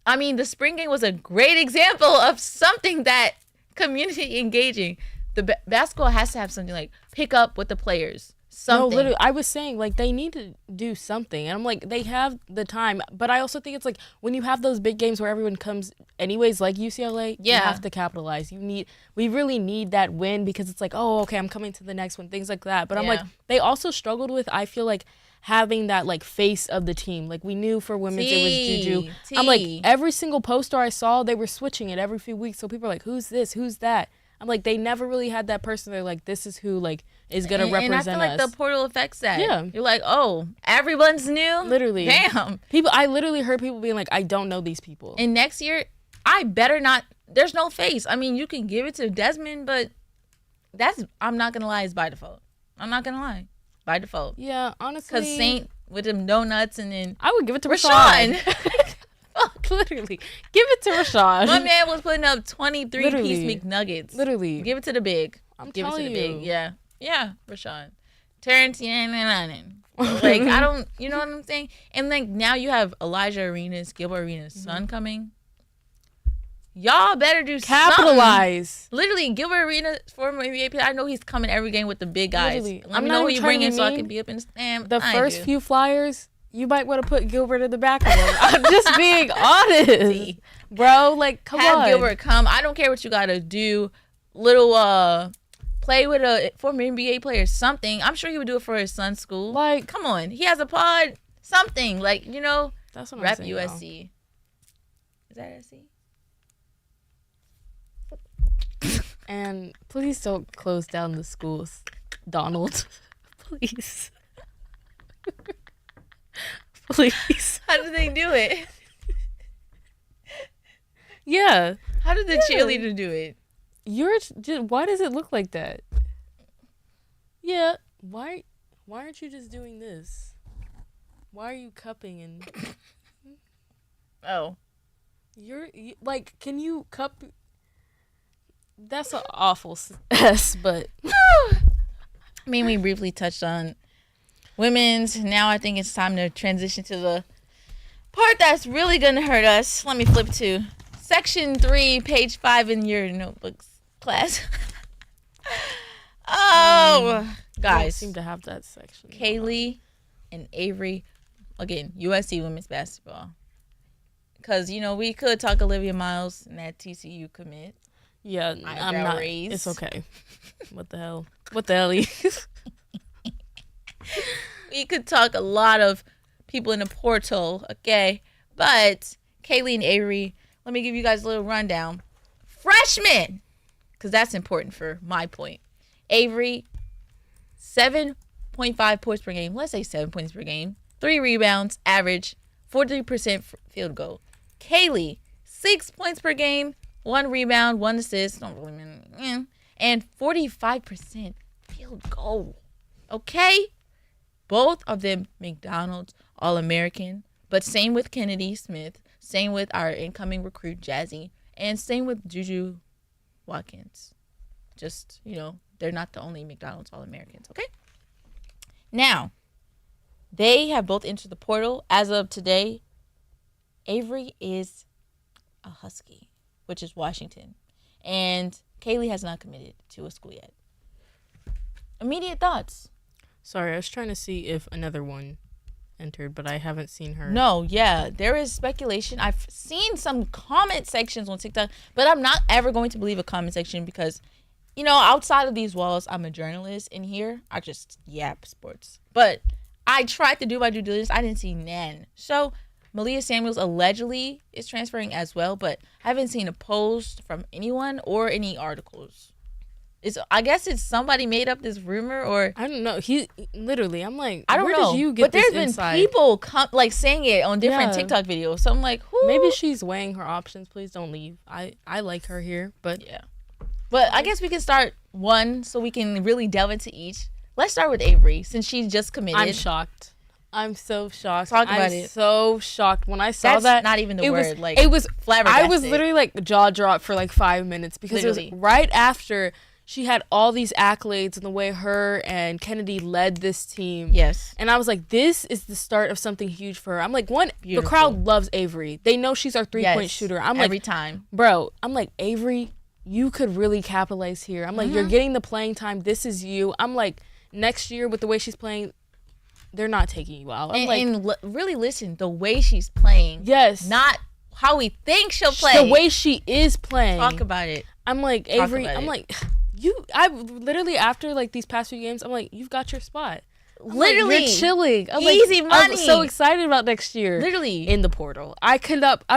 I mean, the spring game was a great example of something that community engaging. The basketball has to have something like pick up with the players. Something. No, literally, I was saying like they need to do something, and I'm like they have the time, but I also think it's like when you have those big games where everyone comes anyways, like UCLA, you have to capitalize. We really need that win because it's like, oh, okay, I'm coming to the next one, things like that. But I'm like, they also struggled with, I feel like, having that like face of the team. Like we knew for women's it was Juju. I'm like, every single poster I saw, they were switching it every few weeks. So people are like, who's this? Who's that? I'm like, they never really had that person. They're like, this is who like is gonna represent us. And I feel like the portal affects that. Yeah. You're like, oh, everyone's new? Literally. Damn. I literally heard people being like, I don't know these people. And next year, I better not, there's no face. I mean, you can give it to Desmond, but I'm not gonna lie, is by default. I'm not gonna lie. By default. Yeah, honestly. Because Saint with them donuts and then I would give it to Rashawn. Literally. Give it to Rashawn. My man was putting up 23-piece McNuggets. Literally. Give it to the big. Give it to the big. Yeah. Yeah, Rashawn. Terrence, like, I don't, you know what I'm saying? And like now you have Elijah Arenas, Gilbert Arenas' son coming. Y'all better do capitalize. Something. Literally, Gilbert Arenas, former NBA player. I know he's coming every game with the big guys. Literally. Let me know who you bring in so I can be up in the stand. The first few flyers, you might want to put Gilbert in the back of them. I'm just being honest. Bro, like, come on. Have Gilbert come. I don't care what you got to do. Little, play with a former NBA player, something. I'm sure he would do it for his son's school. Like, come on. He has a pod, something. Like, that's what rep I'm saying, USC. Is that SC? And please don't close down the schools, Donald. Please. Please. How did they do it? Yeah. How did the cheerleader do it? Why does it look like that? Yeah. Why aren't you just doing this? Why are you cupping and... Oh. Like, can you cup... That's an awful S, but... I mean, we briefly touched on women's. Now I think it's time to transition to the part that's really going to hurt us. Let me flip to Section 3, page 5 in your notebooks, class. Guys. I don't seem to have that section. Kaylee and Avery, again, USC women's basketball. Because, we could talk Olivia Miles and that TCU commit. Yeah, I'm not. Raised. It's okay. What the hell? What the hell? We could talk a lot of people in the portal, okay? But Kaylee and Avery, let me give you guys a little rundown. Freshmen, because that's important for my point. Avery, 7.5 points per game. Let's say 7 points per game. 3 rebounds, average, 43% field goal. Kaylee, 6 points per game, 1 rebound, 1 assist, don't really mean, and 45% field goal. Okay? Both of them McDonald's All-American, but same with Kennedy Smith, same with our incoming recruit Jazzy, and same with Juju Watkins. Just, they're not the only McDonald's All-Americans, okay? Now, they have both entered the portal. As of today, Avery is a Husky, which is Washington. And Kaylee has not committed to a school yet. Immediate thoughts? Sorry, I was trying to see if another one entered, but I haven't seen her. No, yeah, there is speculation. I've seen some comment sections on TikTok, but I'm not ever going to believe a comment section because, outside of these walls, I'm a journalist, and here I just yap sports. But I tried to do my due diligence. I didn't see none. So Malia Samuels allegedly is transferring as well, but I haven't seen a post from anyone or any articles. I guess it's somebody made up this rumor, or I don't know. He literally, I'm like, I don't know. Did you get but this there's inside? been people saying it on different TikTok videos. So I'm like, who? Maybe she's weighing her options. Please don't leave. I like her here, but yeah. But I guess we can start one so we can really delve into each. Let's start with Avery since she just committed. I'm shocked. I'm so shocked. Talk about it. I'm so shocked when I saw That's that. not even the word. It was flabbergasted. I was literally like jaw dropped for like 5 minutes because it was right after she had all these accolades and the way her and Kennedy led this team. Yes. And I was like, this is the start of something huge for her. I'm like, Beautiful. The crowd loves Avery. They know she's our 3-point shooter. I'm every like, time. Bro, I'm like, Avery, you could really capitalize here. I'm like, you're getting the playing time. This is you. I'm like, next year with the way she's playing, they're not taking you out. Really listen, the way she's playing. Yes. Not how we think she'll play. The way she is playing. Talk about it. I'm like, Avery, I'm like, I literally, after like these past few games, I'm like, you've got your spot. Literally. You're chilling. I'm easy like, money. I'm so excited about next year. Literally. In the portal. I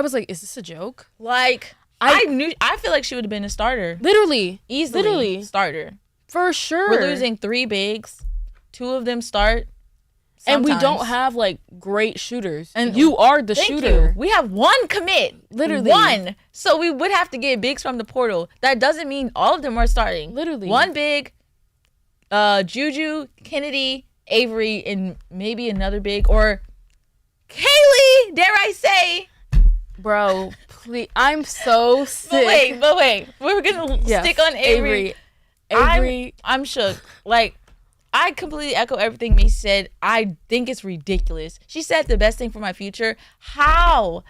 was like, is this a joke? Like, I feel like she would have been a starter. Literally. Easily. Literally. Starter. For sure. We're losing 3 bigs. 2 of them start. Sometimes. And we don't have like great shooters. And you are the shooter. We have 1 commit. Literally. 1. So we would have to get bigs from the portal. That doesn't mean all of them are starting. Literally. 1 big, Juju, Kennedy, Avery, and maybe another big, or Kaylee, dare I say. Bro, please. I'm so sick. But wait. We're going to stick on Avery. I'm shook. Like, I completely echo everything Macy said. I think it's ridiculous. She said the best thing for my future. How?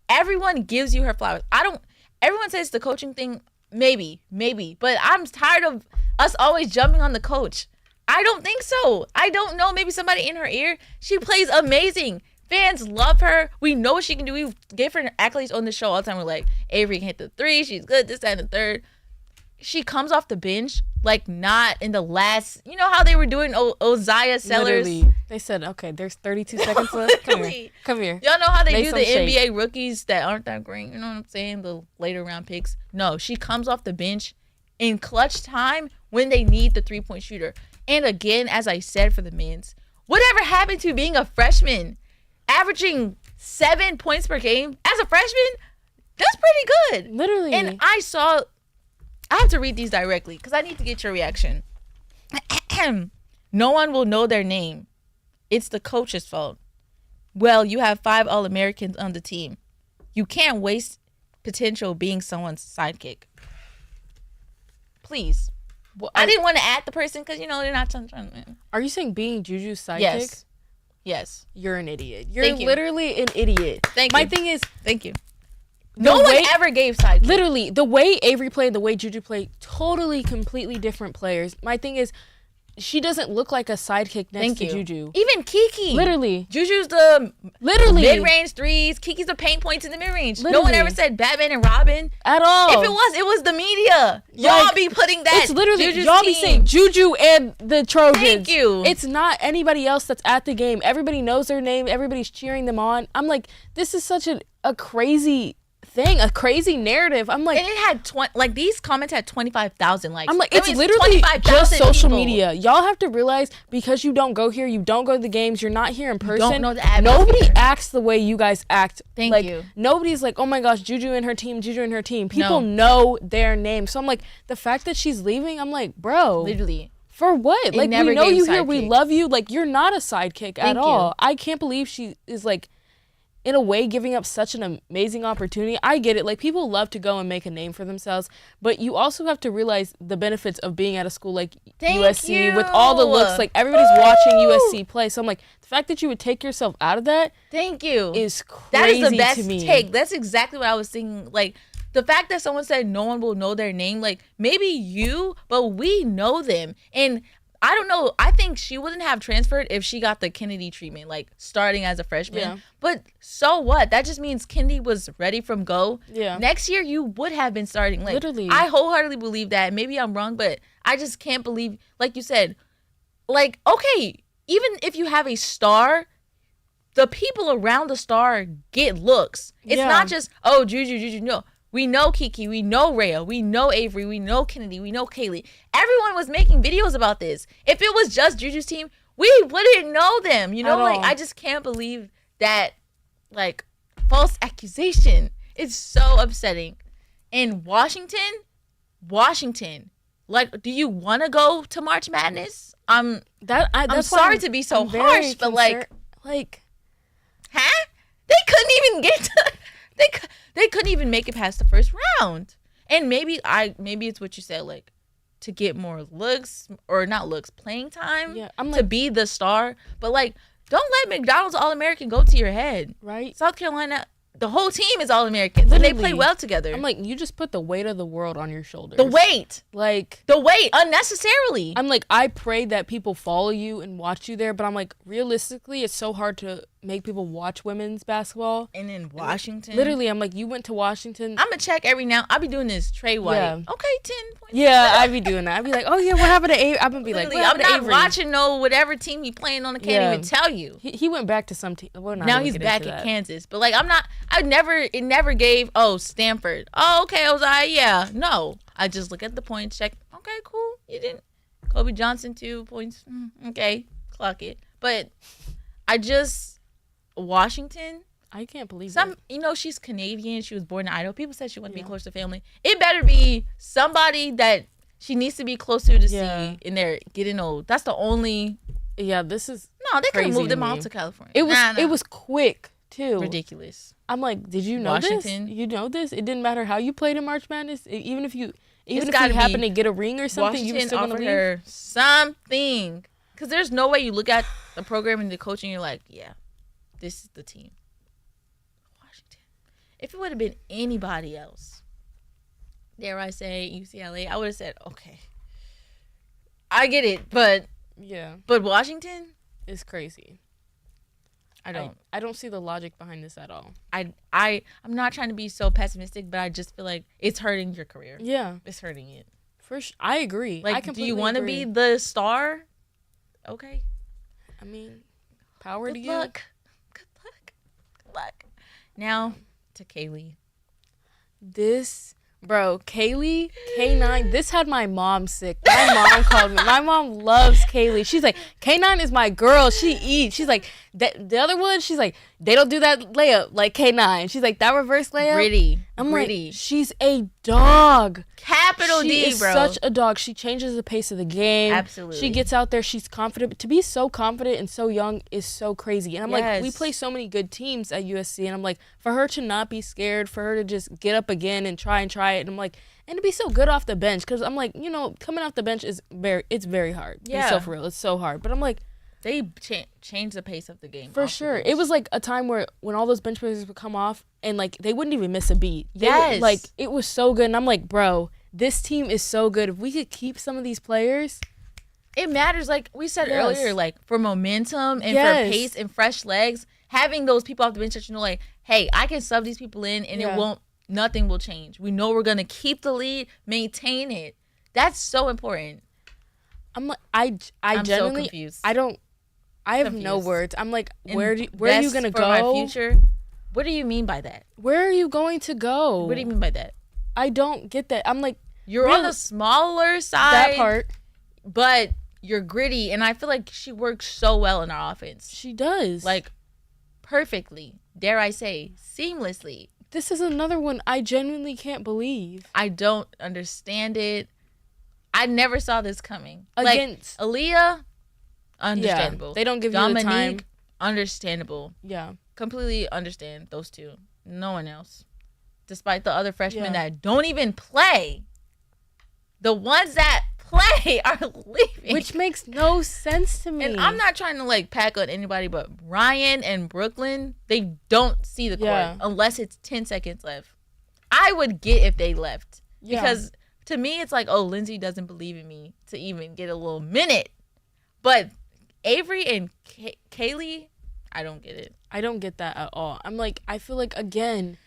Everyone gives you her flowers. Everyone says the coaching thing, maybe. But I'm tired of us always jumping on the coach. I don't think so. I don't know. Maybe somebody in her ear. She plays amazing. Fans love her. We know what she can do. We give her accolades on the show all the time. We're like, Avery can hit the 3. She's good. This, that, and the third. She comes off the bench, like not in the last, you know how they were doing Ozaya Sellers? Literally. They said, okay, there's 32 seconds left. Come here. Y'all know how they do the NBA rookies that aren't that great? You know what I'm saying? The later round picks. No, she comes off the bench in clutch time when they need the 3-point shooter. And again, as I said for the men's, whatever happened to being a freshman? Averaging 7 points per game as a freshman? That's pretty good. Literally. And I have to read these directly because I need to get your reaction. No one will know their name. It's the coach's fault. Well, you have 5 All-Americans on the team. You can't waste potential being someone's sidekick. Please. Well, I didn't want to add the person because, they're not trying to. Are you saying being Juju's sidekick? Yes. You're an idiot. You're literally an idiot. Thank you. My thing is. Thank you. No one ever gave sidekick. Literally, the way Avery played, the way Juju played, totally, completely different players. My thing is, she doesn't look like a sidekick next to Juju. Even Kiki. Literally. Juju's the mid-range threes. Kiki's the paint points in the mid-range. Literally. No one ever said Batman and Robin. At all. If it was the media. Y'all be putting that. It's literally, Juju's y'all team. Be saying Juju and the Trojans. Thank you. It's not anybody else that's at the game. Everybody knows their name. Everybody's cheering them on. I'm like, this is such a crazy thing, a crazy narrative. I'm like, and it had these comments had 25,000 likes. I'm like, it's literally just social media. Y'all have to realize, because you don't go here, you don't go to the games, you're not here in person. You don't know the atmosphere. Nobody acts the way you guys act. Thank you. Nobody's like, oh my gosh, Juju and her team, Juju and her team. People know their name. So I'm like, the fact that she's leaving, I'm like, bro, literally. For what? Like, we know you here, we love you. Like, you're not a sidekick at all. I can't believe she is like, in a way, giving up such an amazing opportunity. I get it. Like, people love to go and make a name for themselves, but you also have to realize the benefits of being at a school like USC with all the looks. Like, everybody's watching USC play. So I'm like, the fact that you would take yourself out of that, is crazy. That is the best to me. take. That's exactly what I was thinking. Like, the fact that someone said no one will know their name, like, maybe you, but we know them. And I don't know. I think she wouldn't have transferred if she got the Kennedy treatment, like starting as a freshman. Yeah. But so what? That just means Kennedy was ready from go. Yeah. Next year, you would have been starting. Like, literally. I wholeheartedly believe that. Maybe I'm wrong, but I just can't believe, like you said, like, okay, even if you have a star, the people around the star get looks. It's not just, oh, Juju. No. We know Kiki, we know Rhea, we know Avery, we know Kennedy, we know Kaylee. Everyone was making videos about this. If it was just Juju's team, we wouldn't know them. You know, like, I just can't believe that, like, false accusation. It's so upsetting. In Washington, like, do you want to go to March Madness? I'm sorry to be so harsh, but like, huh? They couldn't even get to. They couldn't even make it past the first round. And maybe it's what you said, like, to get more looks, or not looks, playing time. Yeah, I'm like, to be the star. But like, don't let McDonald's All-American go to your head. Right. South Carolina, the whole team is All-Americans. And they play well together. I'm like, you just put the weight of the world on your shoulders. The weight. Like, the weight, unnecessarily. I'm like, I pray that people follow you and watch you there, but I'm like, realistically, it's so hard to make people watch women's basketball. And in Washington. Literally, I'm like, you went to Washington. I'm going to check every now. I'll be doing this Trey White. Yeah. Okay, 10 points. Yeah, I'd be doing that. I'd be like, oh yeah, what happened to Avery? I'm going to be literally, like, what happened to Avery? I'm not watching whatever team he playing on. I can't even tell you. He went back to some team. Now he's back at Kansas. But like, it never gave, Stanford. Oh, okay, I was yeah. No. I just look at the points, check. Okay, cool. You didn't. Kobe Johnson, 2 points. Okay, clock it. But Washington. I can't believe it. She's Canadian. She was born in Idaho. People said she wanted to be close to family. It better be somebody that she needs to be close to see in there getting old. That's the only. Yeah, this is. No, they could have moved them out to California. It was quick too. Ridiculous. I'm like, did you know Washington? This? You know this? It didn't matter how you played in March Madness. Even if you happen to get a ring or something, Washington, you were still gonna leave her something. Because there's no way you look at the program and the coaching, you're like, yeah, this is the team. Washington. If it would have been anybody else, dare I say UCLA, I would have said, okay, I get it, but Washington is crazy. I don't see the logic behind this at all. I'm not trying to be so pessimistic, but I just feel like it's hurting your career. Yeah, it's hurting it. I agree. Like, do you want to be the star? Okay. I mean, power to you. Good luck. Good luck. Now to Kaylee. Kaylee, K9, this had my mom sick. My mom called me. My mom loves Kaylee. She's like, K9 is my girl. She eats. She's like, the other one, she's like, they don't do that layup like K9. She's like, that reverse layup. Gritty. I'm like, she's a dog. Capital D, She is such a dog. She changes the pace of the game. Absolutely. She gets out there. She's confident. To be so confident and so young is so crazy. And I'm like, we play so many good teams at USC. And I'm like, for her to not be scared, for her to just get up again and try it. And I'm like, and to be so good off the bench. Because I'm like, coming off the bench it's very hard. Yeah. So for real, it's so hard. But I'm like, They changed the pace of the game. For sure. It was like a time where when all those bench players would come off and like they wouldn't even miss a beat. Yes. Like it was so good. And I'm like, bro, this team is so good. If we could keep some of these players. It matters, like we said earlier, like for momentum and for pace and fresh legs, having those people off the bench that you know, like, hey, I can sub these people in and nothing will change. We know we're going to keep the lead, maintain it. That's so important. I'm like, I'm genuinely, so confused. I have no words. I'm like, where are you going to go? For my future? What do you mean by that? Where are you going to go? What do you mean by that? I don't get that. I'm like, you're on the smaller side. That part. But you're gritty, and I feel like she works so well in our offense. She does. Like, perfectly. Dare I say, seamlessly. This is another one I genuinely can't believe. I don't understand it. I never saw this coming. Against like, Aaliyah, understandable. Yeah, they don't give Dominique, you the time. Understandable. Yeah. Completely understand those two. No one else. Despite the other freshmen that don't even play. The ones that play are leaving, which makes no sense to me. And I'm not trying to like pack on anybody, but Ryan and Brooklyn, they don't see the court unless it's 10 seconds left. I would get if they left because to me it's like, oh, Lindsay doesn't believe in me to even get a little minute. But Avery and Kaylee, I don't get it. I don't get that at all. I'm like, I feel like, again,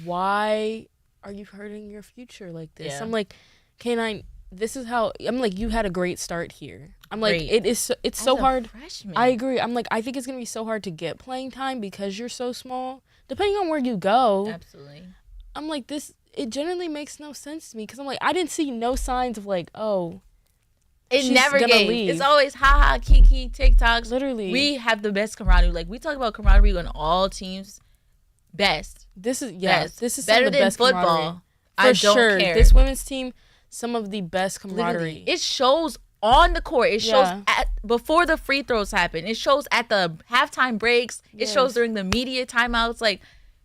why are you hurting your future like this? I'm like, K9, this is how I'm like, you had a great start here. I'm like, it's so hard. Freshman. I agree. I'm like, I think it's gonna be so hard to get playing time because you're so small. Depending on where you go. Absolutely. I'm like, it generally makes no sense to me because I'm like, I didn't see no signs of like, oh, it never gave. Leave. It's always haha, kiki, TikToks. Literally, we have the best camaraderie. Like we talk about camaraderie on all teams. Best. This is This is better some of the than best football. I don't care. This women's team. Some of the best camaraderie. Literally. It shows on the court. It shows before the free throws happen. It shows at the halftime breaks. It shows during the media timeouts. Like,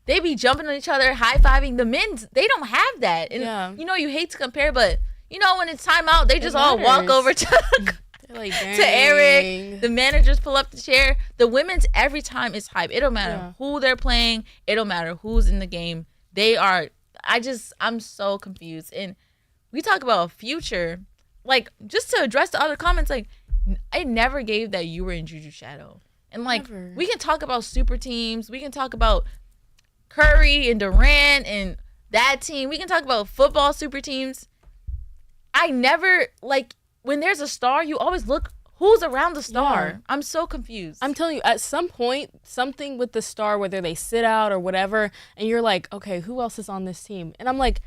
they be jumping on each other, high-fiving. The men, they don't have that. And, you know, you hate to compare, but, you know, when it's timeout, they just all walk over to like, to Eric. The managers pull up the chair. The women's every time is hype. It don't matter who they're playing. It don't matter who's in the game. They are, I'm so confused. And we talk about a future, like, just to address the other comments, like, I never gave that you were in Juju's shadow. And, like, we can talk about super teams. We can talk about Curry and Durant and that team. We can talk about football super teams. I never, like, when there's a star, you always look who's around the star. Yeah. I'm so confused. I'm telling you, at some point, something with the star, whether they sit out or whatever, and you're like, okay, who else is on this team? And I'm like,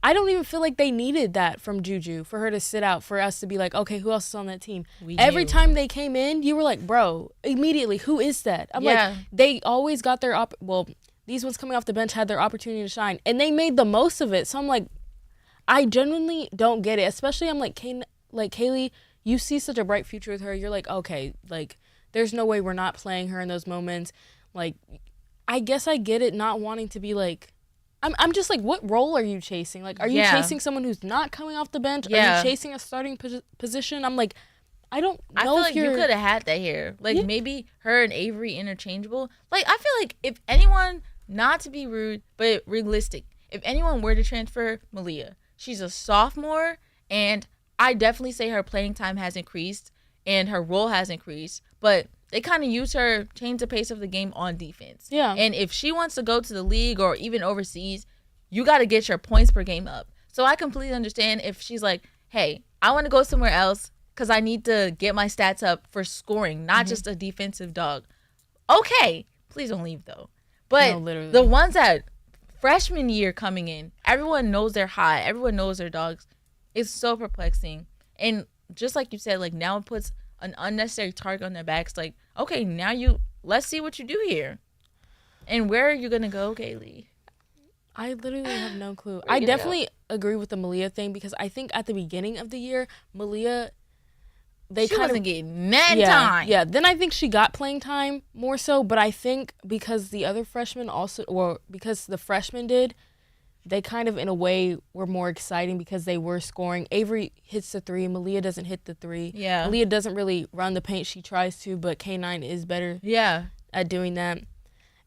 I don't even feel like they needed that from Juju for her to sit out, for us to be like, okay, who else is on that team? Every time they came in, you were like, bro, immediately, who is that? I'm like, they always got their these ones coming off the bench had their opportunity to shine, and they made the most of it. So I'm like, I genuinely don't get it. Especially, I'm like, Kaylee, you see such a bright future with her. You're like, okay, like, there's no way we're not playing her in those moments. Like, I guess I get it, not wanting to be like, I'm just like, what role are you chasing? Like, are you chasing someone who's not coming off the bench? Are you chasing a starting position? I'm like, I don't know. I feel like you could have had that here. Like, maybe her and Avery interchangeable. Like, I feel like if anyone, not to be rude, but realistic, if anyone were to transfer, Malia. She's a sophomore, and I definitely say her playing time has increased, and her role has increased, but they kind of use her, change the pace of the game on defense. Yeah. And if she wants to go to the league or even overseas, you got to get your points per game up. So I completely understand if she's like, hey, I want to go somewhere else because I need to get my stats up for scoring, not just a defensive dog. Okay. Please don't leave, though. But no, the ones that freshman year coming in, everyone knows they're high. Everyone knows they're dogs. It's so perplexing. And just like you said, like, now it puts an unnecessary target on their backs. Like, okay, now let's see what you do here. And where are you going to go, Kaylee? I literally have no clue. I definitely agree with the Malia thing because I think at the beginning of the year, Malia, she wasn't getting that time. Yeah, then I think she got playing time more so, but I think because the other freshmen also, or because the freshmen did, they kind of, in a way, were more exciting because they were scoring. Avery hits the three. Malia doesn't hit the three. Yeah. Malia doesn't really run the paint. She tries to, but K9 is better at doing that.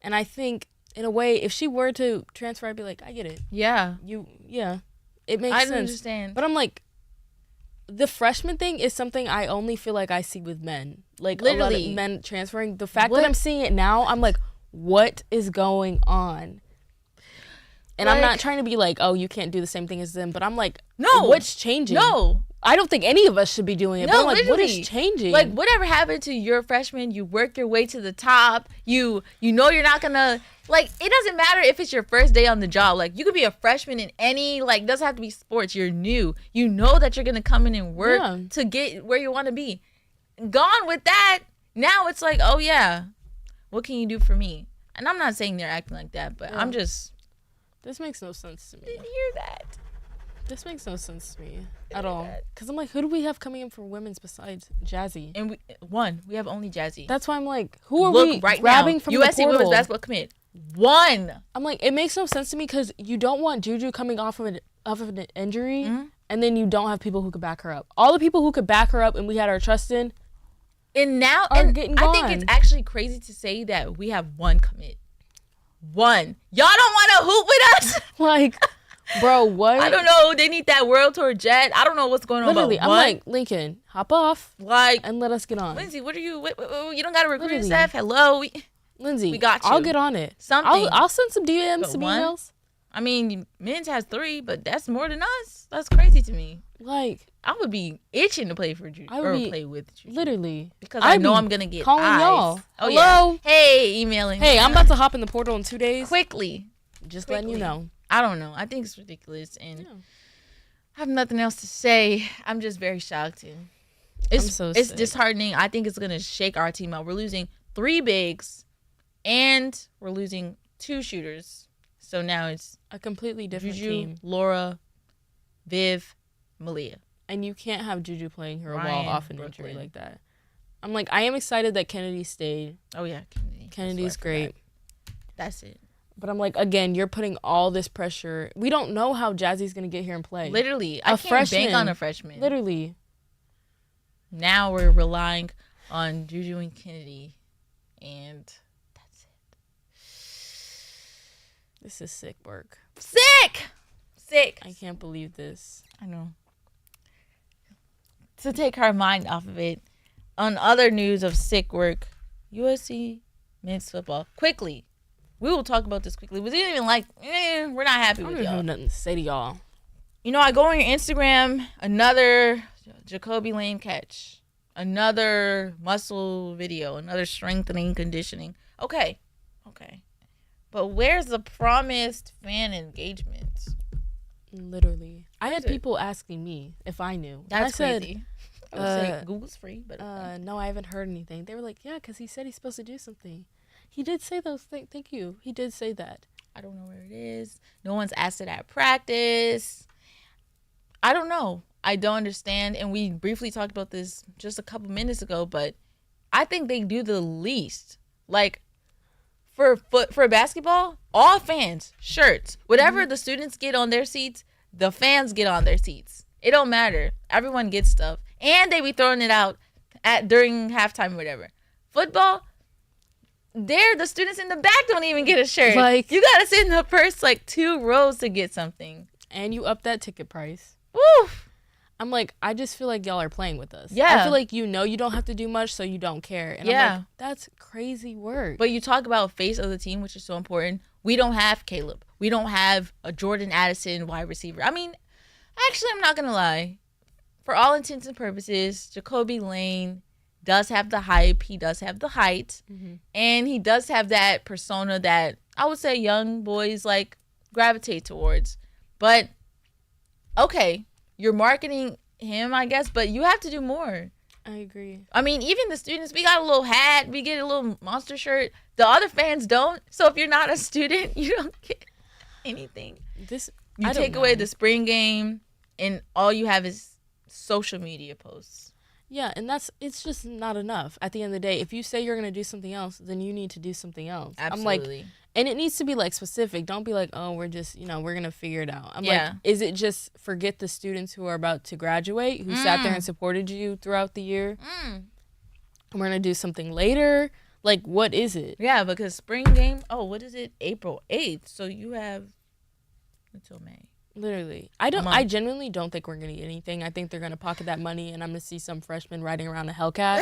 And I think, in a way, if she were to transfer, I'd be like, I get it. Yeah. It makes sense. I understand. But I'm like, the freshman thing is something I only feel like I see with men. Like, literally. A lot of men transferring. The fact that I'm seeing it now, I'm like, what is going on? And I'm not trying to be like, oh, you can't do the same thing as them. But I'm like, no. What's changing? No. I don't think any of us should be doing it. No, but I'm like, literally. What is changing? Like, whatever happened to your freshman, you work your way to the top. You know you're not going to, like, it doesn't matter if it's your first day on the job. Like, you could be a freshman in any, like, it doesn't have to be sports. You're new. You know that you're going to come in and work to get where you want to be. Gone with that. Now it's like, oh, yeah, what can you do for me? And I'm not saying they're acting like that, but I'm just. This makes no sense to me. Didn't hear that. This makes no sense to me at all. Because I'm like, who do we have coming in for women's besides Jazzy? And we have only Jazzy. That's why I'm like, who are we right grabbing now, from USC the portal? women's basketball commit. One. I'm like, it makes no sense to me because you don't want Juju coming off of an injury, and then you don't have people who could back her up. All the people who could back her up and we had our trust in, and now are getting gone. I think it's actually crazy to say that we have one commit. One. Y'all don't want to hoop with us? Like, bro, what? I don't know. They need that World Tour jet. I don't know what's going on. Literally, I'm like, Lincoln, hop off, and let us get on. Lindsay, what are you? You don't got a recruiting staff? Hello, Lindsay, we got you. I'll get on it. Something. I'll send some DMs, some emails. I mean, men's has 3, but that's more than us. That's crazy to me. Like, I would be itching to play for Juju or play with Juju. Literally, because I know I'm gonna get calling eyes. y'all. Oh, hello. Yeah. Hey, emailing. Hey, I'm about to hop in the portal in 2 days. Quickly. Just letting you know. I don't know. I think it's ridiculous, and I have nothing else to say. I'm just very shocked, and it's disheartening. I think it's gonna shake our team out. We're losing 3 bigs, and we're losing 2 shooters. So now it's a completely different Juju, team. Laura, Viv, Malia. And you can't have Juju playing her wall off an injury like that. I'm like, I am excited that Kennedy stayed. Oh, yeah, Kennedy's great. That's it. But I'm like, again, you're putting all this pressure. We don't know how Jazzy's going to get here and play. Literally. I can't bank on a freshman. Literally. Now we're relying on Juju and Kennedy. And that's it. This is sick work. Sick! I can't believe this. I know. To take our mind off of it, on other news of sick work, USC men's football. Quickly. We will talk about this quickly. We didn't even we're not happy with y'all. I don't have nothing to say to y'all. You know, I go on your Instagram, another Jacoby Lane catch, another muscle video, another strengthening, conditioning. Okay. But where's the promised fan engagement? Literally. I had people asking me if I knew. That's crazy. I would say Google's free, but no, I haven't heard anything. They were like, yeah, because he said he's supposed to do something. He did say those things. Thank you. He did say that. I don't know where it is. No one's asked it at practice. I don't know. I don't understand. And we briefly talked about this just a couple minutes ago, but I think they do the least. Like, for basketball, all fans, shirts, whatever the students get on their seats, the fans get on their seats. It don't matter. Everyone gets stuff. And they be throwing it out during halftime or whatever. Football, the students in the back don't even get a shirt. Like, you got to sit in the first, 2 rows to get something. And you up that ticket price. Woo! I'm like, I just feel like y'all are playing with us. Yeah. I feel like you don't have to do much, so you don't care. And I'm like, that's crazy work. But you talk about face of the team, which is so important. We don't have Caleb. We don't have a Jordan Addison wide receiver. I mean, actually, I'm not going to lie. For all intents and purposes, Jacoby Lane does have the hype. He does have the height. Mm-hmm. And he does have that persona that I would say young boys gravitate towards. But, okay, you're marketing him, I guess, but you have to do more. I agree. I mean, even the students, we got a little hat. We get a little monster shirt. The other fans don't. So if you're not a student, you don't get anything. You take away the spring game, and all you have is social media posts. Yeah, and it's just not enough. At the end of the day, if you say you're going to do something else, then you need to do something else. Absolutely. And it needs to be like specific. Don't be like, oh, we're just, we're going to figure it out. I'm Yeah. like, is it just forget the students who are about to graduate, who sat there and supported you throughout the year? We're going to do something later. Like, what is it? Yeah, because spring game, what is it? April 8th. So you have until May. Literally. I genuinely don't think we're going to get anything. I think they're going to pocket that money and I'm going to see some freshmen riding around a Hellcat.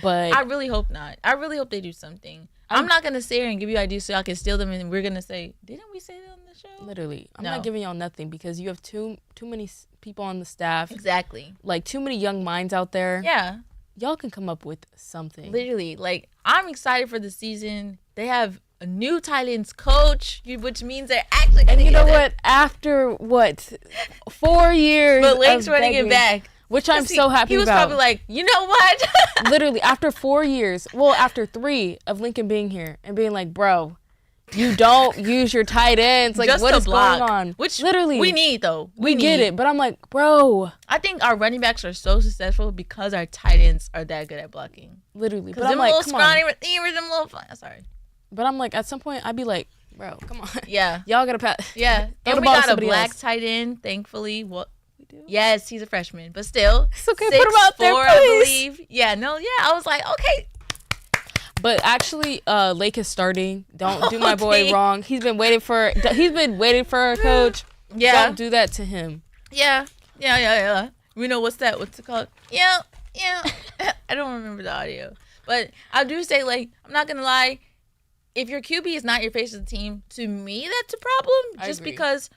But I really hope not. I really hope they do something. I'm not going to sit here and give you ideas so y'all can steal them and we're going to say, didn't we say that on the show? Literally. I'm not giving y'all nothing because you have too many people on the staff. Exactly. Like, too many young minds out there. Yeah. Y'all can come up with something. Literally. Like, I'm excited for the season. They have a new tight ends coach, which means they're actually and you know what? After 4 years, but Lake's running it back, which I'm so happy about. He was probably like, you know what? Literally, after 4 years, after 3 of Lincoln being here and being like, bro, you don't use your tight ends. Like, just what is block, going on? Which literally we need though. We get it, but I'm like, bro. I think our running backs are so successful because our tight ends are that good at blocking. Literally, but I'm like, little scrawny receivers, them little. Sorry. But I'm like, at some point, I'd be like, bro, come on. Yeah. Y'all gotta pass. Yeah. And we got a black tight end, thankfully. What? We do? Yes, he's a freshman, but still. It's okay. Put him out there, please. I believe. Yeah. No. Yeah. I was like, okay. But actually, Lake is starting. Don't do my boy wrong. He's been waiting for a coach. Yeah. Don't do that to him. Yeah. Yeah. We know what's that? What's it called? Yeah. I don't remember the audio, but I do say, like, I'm not gonna lie. If your QB is not your face of the team, to me, that's a problem. Just because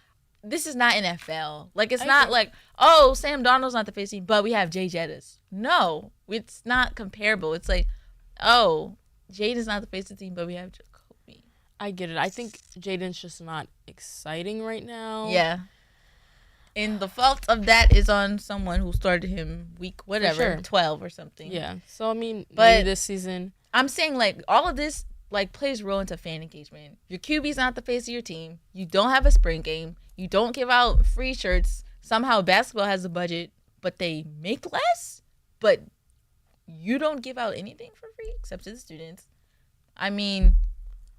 this is not NFL. Like, it's not like, oh, Sam Darnold's not the face of the team, but we have Jay Jettis. No, it's not comparable. It's like, oh, Jaden's not the face of the team, but we have Jacoby. I get it. I think Jaden's just not exciting right now. Yeah. And the fault of that is on someone who started him week, 12 or something. Yeah. So, I mean, maybe this season. I'm saying, like, all of this, like, plays a role into fan engagement. Your QB's not the face of your team. You don't have a spring game. You don't give out free shirts. Somehow basketball has a budget, but they make less. But you don't give out anything for free except to the students. I mean,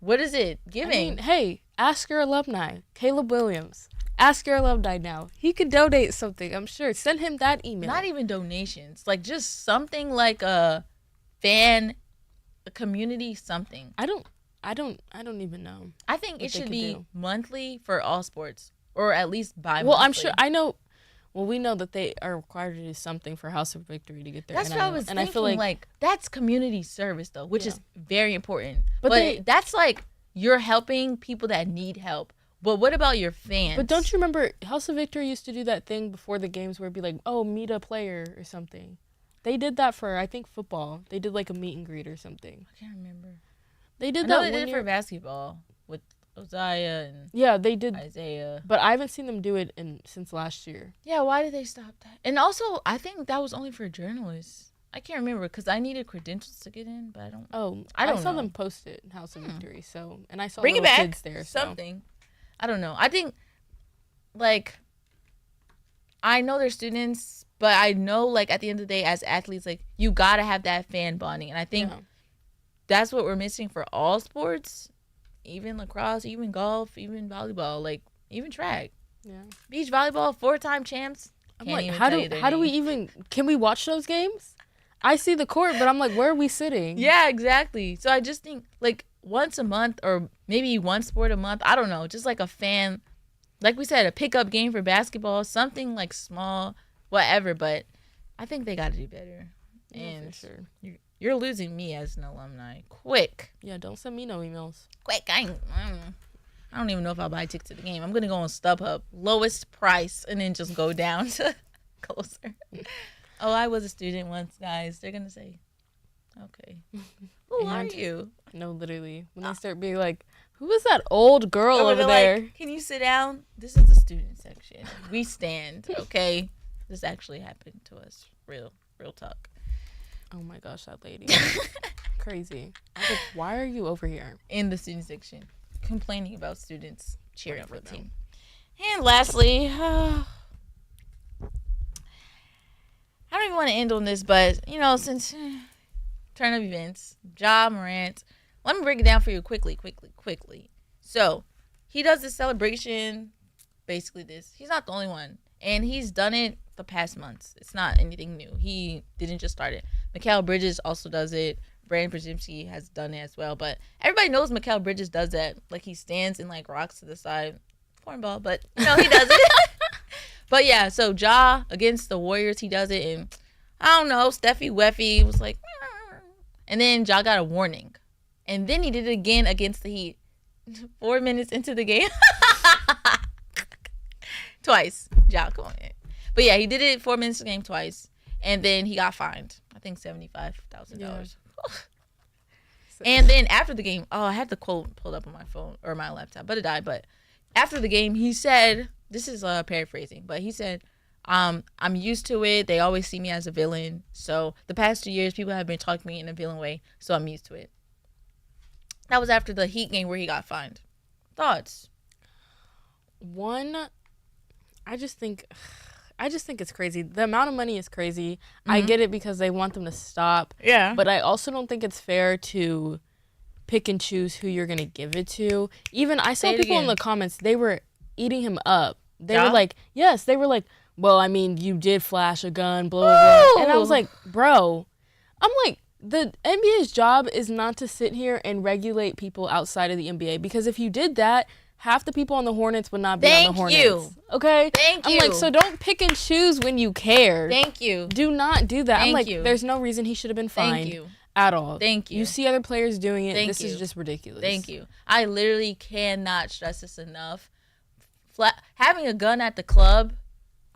what is it giving? I mean, hey, ask your alumni. Caleb Williams. Ask your alumni now. He could donate something, I'm sure. Send him that email. Not even donations. Like, just something like a community something. I don't even know. I think it should be monthly for all sports, or at least bi-monthly. Well, I'm sure. I know. Well, we know that they are required to do something for House of Victory to get their That's NIL. what I was thinking. I feel like that's community service though, which is very important. But that's like you're helping people that need help. But what about your fans? But don't you remember House of Victory used to do that thing before the games where it'd be like, oh, meet a player or something. They did that for, I think, football. They did like a meet and greet or something. I can't remember. They did that. They did it for basketball with Uzziah and they did Isaiah. But I haven't seen them do it since last year. Yeah, why did they stop that? And also, I think that was only for journalists. I can't remember because I needed credentials to get in, but I don't. Oh, I saw them post it in House of Victory. So, and I saw Bring it back. Kids there. Something. I don't know. I think, like, I know they're students, but I know, like, at the end of the day, as athletes, like, you gotta have that fan bonding, and I think that's what we're missing for all sports, even lacrosse, even golf, even volleyball, like, even track. Yeah. Beach volleyball, 4-time champs. I'm like, how do we even? Can we watch those games? I see the court, but I'm like, where are we sitting? Yeah, exactly. So I just think, like, once a month or maybe one sport a month, I don't know, just like a fan, like we said, a pickup game for basketball, something like small, whatever, but I think they got to do better. And for sure. You're losing me as an alumni. Quick. Yeah, don't send me no emails. Quick. I don't even know if I'll buy a ticket to the game. I'm going to go on StubHub, lowest price, and then just go down to closer. Oh, I was a student once, guys. They're going to say, okay. Who are you? No, literally. When they start being like, who is that old girl over there? Like, can you sit down? This is the student section. We stand, okay? This actually happened to us. Real talk. Oh my gosh, that lady. Crazy. I was like, why are you over here? In the student section. Complaining about students cheering for the team. And lastly, I don't even want to end on this, but, you know, since turn of events, Ja Morant Let me break it down for you quickly. So, he does this celebration, basically this. He's not the only one. And he's done it the past months. It's not anything new. He didn't just start it. Mikal Bridges also does it. Brandon Brzezinski has done it as well. But everybody knows Mikal Bridges does that. Like, he stands and, like, rocks to the side. Cornball, but, you know, he does it. But, yeah, so Ja against the Warriors, he does it. And, I don't know, Steffi Weffy was like, and then Ja got a warning. And then he did it again against the Heat. 4 minutes into the game. Twice. Ja, come on. But, yeah, he did it 4 minutes of the game twice. And then he got fined. I think $75,000. Yeah. And then after the game, I had the quote pulled up on my phone or my laptop, but it died. But after the game, he said, this is paraphrasing, but he said, I'm used to it. They always see me as a villain. So the past 2 years, people have been talking to me in a villain way. So I'm used to it. That was after the Heat game where he got fined. Thoughts? One, I just think it's crazy. The amount of money is crazy. Mm-hmm. I get it because they want them to stop. Yeah. But I also don't think it's fair to pick and choose who you're going to give it to. Even I saw people in the comments, they were eating him up. They were like, yes, they were like, well, I mean, you did flash a gun, blah, blah, blah. And I was like, bro, I'm like, the NBA's job is not to sit here and regulate people outside of the NBA. Because if you did that, half the people on the Hornets would not be on the Hornets. Thank you. Okay? Thank you. I'm like, so don't pick and choose when you care. Thank you. Do not do that. I'm like, there's no reason he should have been fined at all. Thank you. You see other players doing it. This is just ridiculous. Thank you. I literally cannot stress this enough. Having a gun at the club,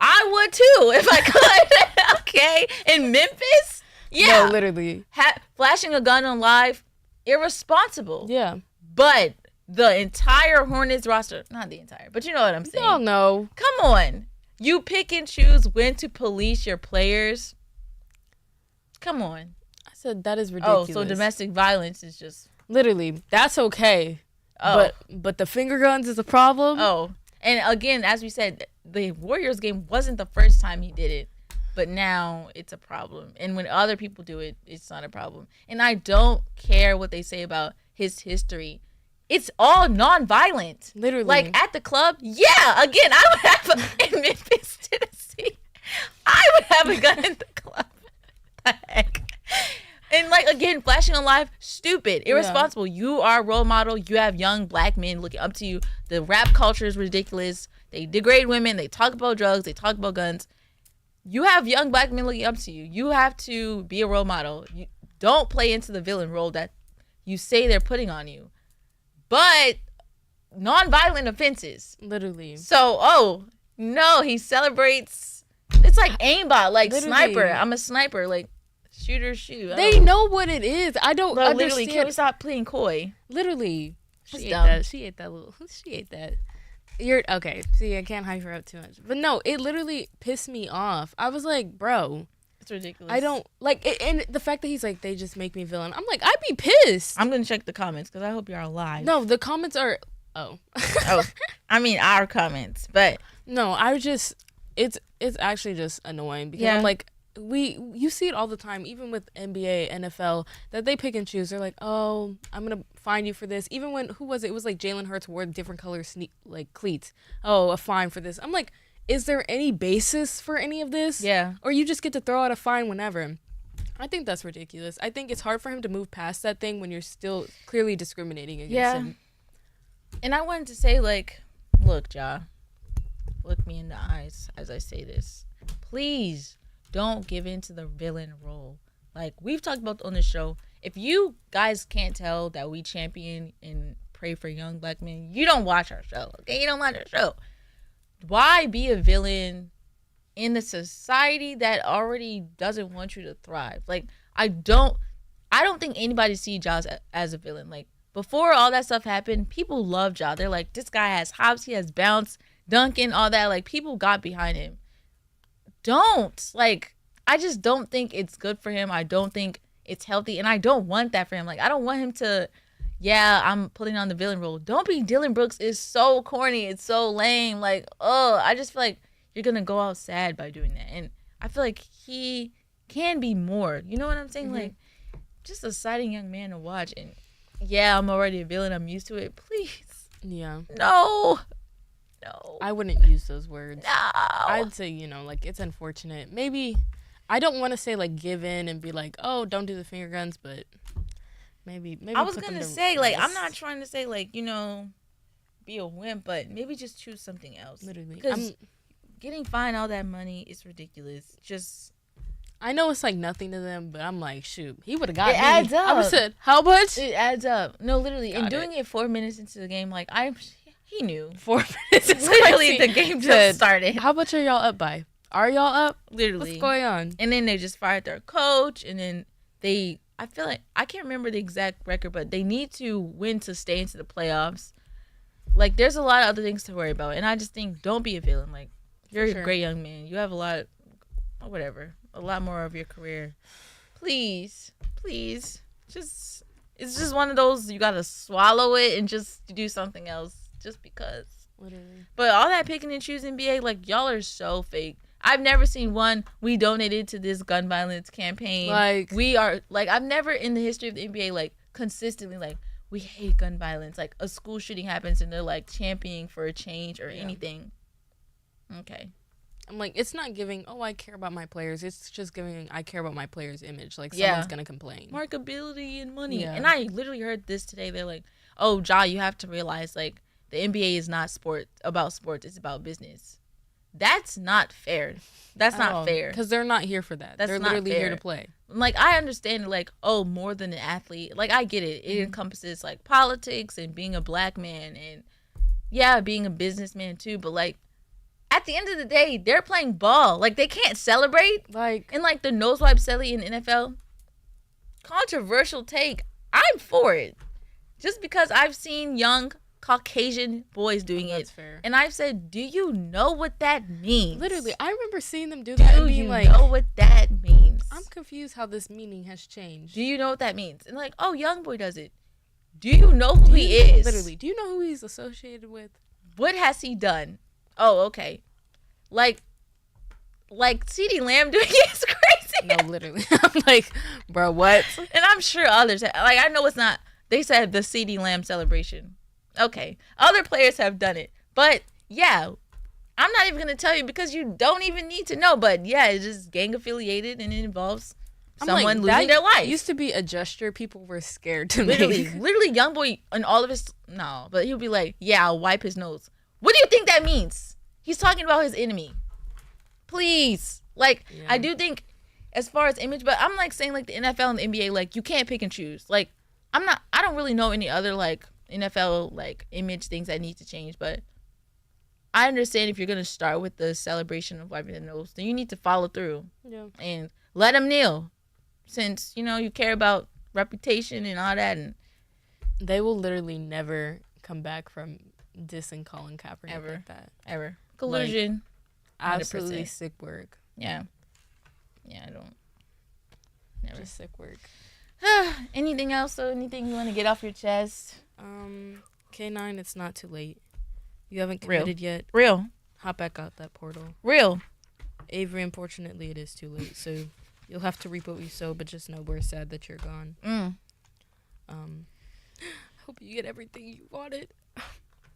I would too if I could. Okay? In Memphis? Yeah. No, literally. Flashing a gun on live, irresponsible. Yeah. But the entire Hornets roster, not the entire, but you know what I'm saying. Oh, no. Come on. You pick and choose when to police your players. Come on. I said that is ridiculous. Oh, so domestic violence is just... Literally, that's okay. Oh. But the finger guns is a problem. Oh. And again, as we said, the Warriors game wasn't the first time he did it. But now it's a problem. And when other people do it, it's not a problem. And I don't care what they say about his history. It's all non-violent. Literally. Like, at the club, yeah, again, I would have in Memphis, Tennessee, I would have a gun in the club. What the heck? And, like, again, flashing on live, stupid, irresponsible. Yeah. You are a role model. You have young black men looking up to you. The rap culture is ridiculous. They degrade women. They talk about drugs. They talk about guns. You have young black men looking up to you. You have to be a role model. You don't play into the villain role that you say they're putting on you. But non-violent offenses. Literally. So, no, he celebrates. It's like aimbot, like literally. Sniper. I'm a sniper, like shooter, shoot. They know what it is. I don't understand. Literally, can we stop playing coy? Literally. She ate that. She ate that. You're okay. See, I can't hype her up too much. But no, it literally pissed me off. I was like, bro. It's ridiculous. I don't like it, and the fact that he's like, they just make me villain. I'm like, I'd be pissed. I'm gonna check the comments because I hope you're alive. No, the comments are I mean our comments, but no, it's actually just annoying because I'm like, you see it all the time, even with NBA, NFL, that they pick and choose. They're like, oh, I'm gonna fine you for this. Even when who was it? It was like Jalen Hurts wore different color like cleats. Oh, a fine for this. I'm like, is there any basis for any of this? Yeah. Or you just get to throw out a fine whenever. I think that's ridiculous. I think it's hard for him to move past that thing when you're still clearly discriminating against him. And I wanted to say, like, look, Ja, look me in the eyes as I say this. Please don't give in to the villain role. Like, we've talked about on the show. If you guys can't tell that we champion and pray for young black men, you don't watch our show, okay? You don't watch our show. Why be a villain in the society that already doesn't want you to thrive? Like, I don't think anybody sees Ja as a villain. Like, before all that stuff happened, people loved Ja. They're like, this guy has hops, he has bounce, dunking, all that. Like, people got behind him. Don't. Like, I just don't think it's good for him. I don't think it's healthy. And I don't want that for him. Like, I don't want him to... Yeah, I'm putting on the villain role. Don't be Dylan Brooks is so corny. It's so lame. Like, I just feel like you're going to go out sad by doing that. And I feel like he can be more. You know what I'm saying? Mm-hmm. Like, just a exciting young man to watch. And yeah, I'm already a villain. I'm used to it. Please. Yeah. No. I wouldn't use those words. No. I'd say, like, it's unfortunate. Maybe, I don't want to say, like, give in and be like, oh, don't do the finger guns, but maybe I was going to say, like, I'm not trying to say, like, be a wimp, but maybe just choose something else. Literally. Because getting fined all that money is ridiculous. Just... I know it's like nothing to them, but I'm like, shoot, he would have got me. It adds up. I would have said, how much? It adds up. No, literally. Got and doing it 4 minutes into the game, like, he knew. 4 minutes. It's Literally, crazy. the game just started. How much are y'all up by? Are y'all up? Literally. What's going on? And then they just fired their coach, and then I feel like, I can't remember the exact record, but they need to win to stay into the playoffs. Like, there's a lot of other things to worry about, and I just think, don't be a villain. Like, you're a great young man. You have a lot more of your career. Please, it's just one of those, you gotta swallow it and just do something else just because. Literally. But all that picking and choosing, NBA, like, y'all are so fake. I've never seen one, we donated to this gun violence campaign. Like, we are, like, I've never in the history of the NBA, like, consistently, like, we hate gun violence. Like, a school shooting happens and they're, like, championing for a change or anything. Okay. I'm like, it's not giving, oh, I care about my players. It's just giving, I care about my players' image. Like, someone's going to complain. Markability and money. Yeah. And I literally heard this today. They're like, oh, Ja, you have to realize, like, the NBA is not about sports. It's about business. That's not fair. That's not fair. Because they're not here for that. They're literally here to play. Like, I understand, like, oh, more than an athlete. Like, I get it. It encompasses, like, politics and being a black man and, yeah, being a businessman, too. But, like, at the end of the day, they're playing ball. Like, they can't celebrate. Like, and, like, the nosewipe celly in the NFL, controversial take. I'm for it. Just because I've seen young Caucasian boys doing it. That's fair. And I've said, do you know what that means? Literally, I remember seeing them do that and being like, do you know what that means? I'm confused how this meaning has changed. Do you know what that means? And like, oh, young boy does it. Do you know who he is? Literally, do you know who he's associated with? What has he done? Oh, okay. Like CeeDee Lamb doing it is crazy. No, literally. I'm like, bro, what? And I'm sure others, like, I know it's not, they said the CeeDee Lamb celebration. Okay. Other players have done it. But, yeah, I'm not even going to tell you because you don't even need to know. But, yeah, it's just gang affiliated and it involves someone losing their life. It used to be a gesture people were scared to literally, make. Literally, young boy and all of his, no, but he'll be like, yeah, I'll wipe his nose. What do you think that means? He's talking about his enemy. Please. Like, yeah. I do think as far as image, but I'm like saying like the NFL and the NBA, like you can't pick and choose. Like, I don't really know any other like NFL like image things that need to change, but I understand if you're going to start with the celebration of wiping the nose, then you need to follow through. Yeah. And let them kneel since, you know, you care about reputation and all that. And they will literally never come back from dissing Colin Kaepernick ever, like that. Ever. Collusion. Like, absolutely sick work. Yeah. Yeah, I don't. Never. Just sick work. Anything else? So anything you want to get off your chest? K9, it's not too late. You haven't committed yet. Real. Hop back out that portal. Real. Avery, unfortunately, it is too late. So you'll have to reap what you sow, but just know we're sad that you're gone. Hope you get everything you wanted.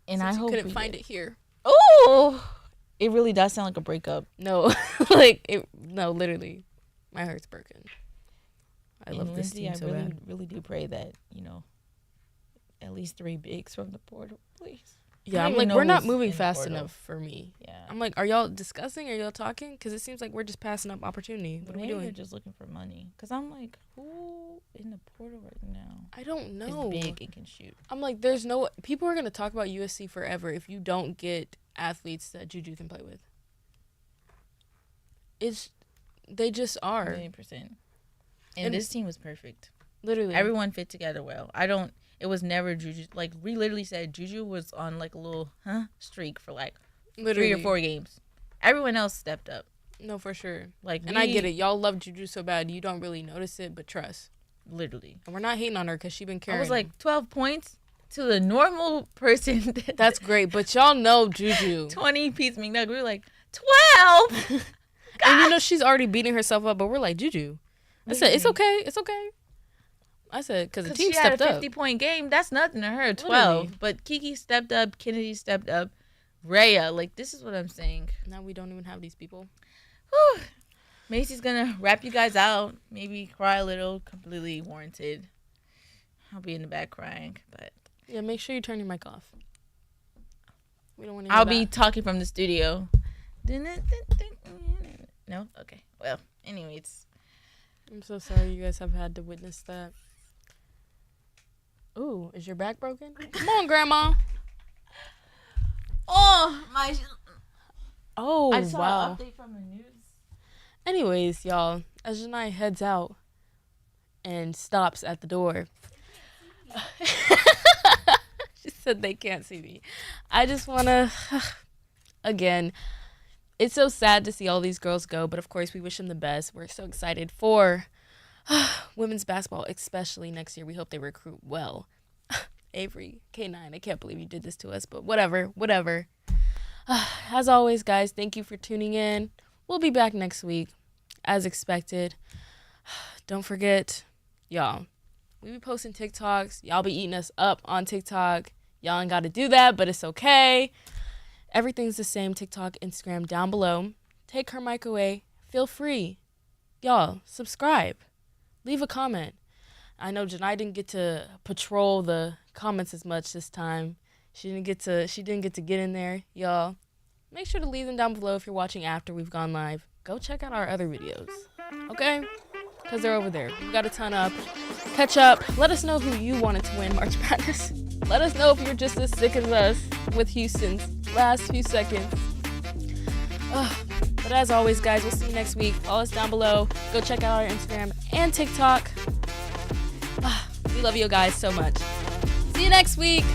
And I hope you couldn't find it here. Oh, it really does sound like a breakup. No, no, literally, my heart's broken. I love this team so bad. I really do pray that, you know, at least 3 bigs from the portal, please. Yeah, I'm like, we're not moving fast enough for me. Yeah. I'm like, are y'all discussing? Are y'all talking? Because it seems like we're just passing up opportunity. What are we doing? They're just looking for money. Because I'm like, who in the portal right now? I don't know. Is big and can shoot. I'm like, people are going to talk about USC forever if you don't get athletes that Juju can play with. They just are. 1,000,000%. And this team was perfect. Literally. Everyone fit together well. It was never Juju. Like, we literally said Juju was on, like, a little streak for, like, literally 3 or 4 games. Everyone else stepped up. No, for sure. Like, and I get it. Y'all love Juju so bad. You don't really notice it, but trust. Literally. And we're not hating on her because she's been carrying. I was like, 12 points to the normal person. That's great. But y'all know Juju. 20-piece McNugget. We were like, 12? And, you know, she's already beating herself up, but we're like, Juju. I said, it's okay. It's okay. I said because the 'Cause team she had a stepped up. 50-point game. That's nothing to her. 12. Literally. But Kiki stepped up. Kennedy stepped up. Rhea. Like, this is what I'm saying. Now we don't even have these people. Whew. Macy's gonna wrap you guys out. Maybe cry a little. Completely warranted. I'll be in the back crying, but Yeah, make sure you turn your mic off. We don't want to. I'll be talking from the studio. No? Okay. Well, anyways. I'm so sorry you guys have had to witness that. Ooh, is your back broken? Come on, Grandma. Oh, my. Oh, I saw wow. an update from the news. Anyways, y'all, as Janai heads out and stops at the door. She said they can't see me. I just want to, again, it's so sad to see all these girls go, but of course we wish them the best. We're so excited for women's basketball, especially next year. We hope they recruit well. Avery, K9, I can't believe you did this to us, but whatever. As always, guys, thank you for tuning in. We'll be back next week, as expected. Don't forget, y'all, we be posting TikToks. Y'all be eating us up on TikTok. Y'all ain't got to do that, but it's okay. Everything's the same. TikTok, Instagram down below. Take her mic away. Feel free. Y'all, subscribe. Leave a comment. I know Janai didn't get to patrol the comments as much this time. She didn't get to get in there. Y'all, make sure to leave them down below if you're watching after we've gone live. Go check out our other videos. Okay? Because they're over there. We got a ton up. Catch up. Let us know who you wanted to win March Madness. Let us know if you're just as sick as us with Houston's last few seconds. But as always, guys, we'll see you next week. Follow us down below. Go check out our Instagram and TikTok. We love you guys so much. See you next week.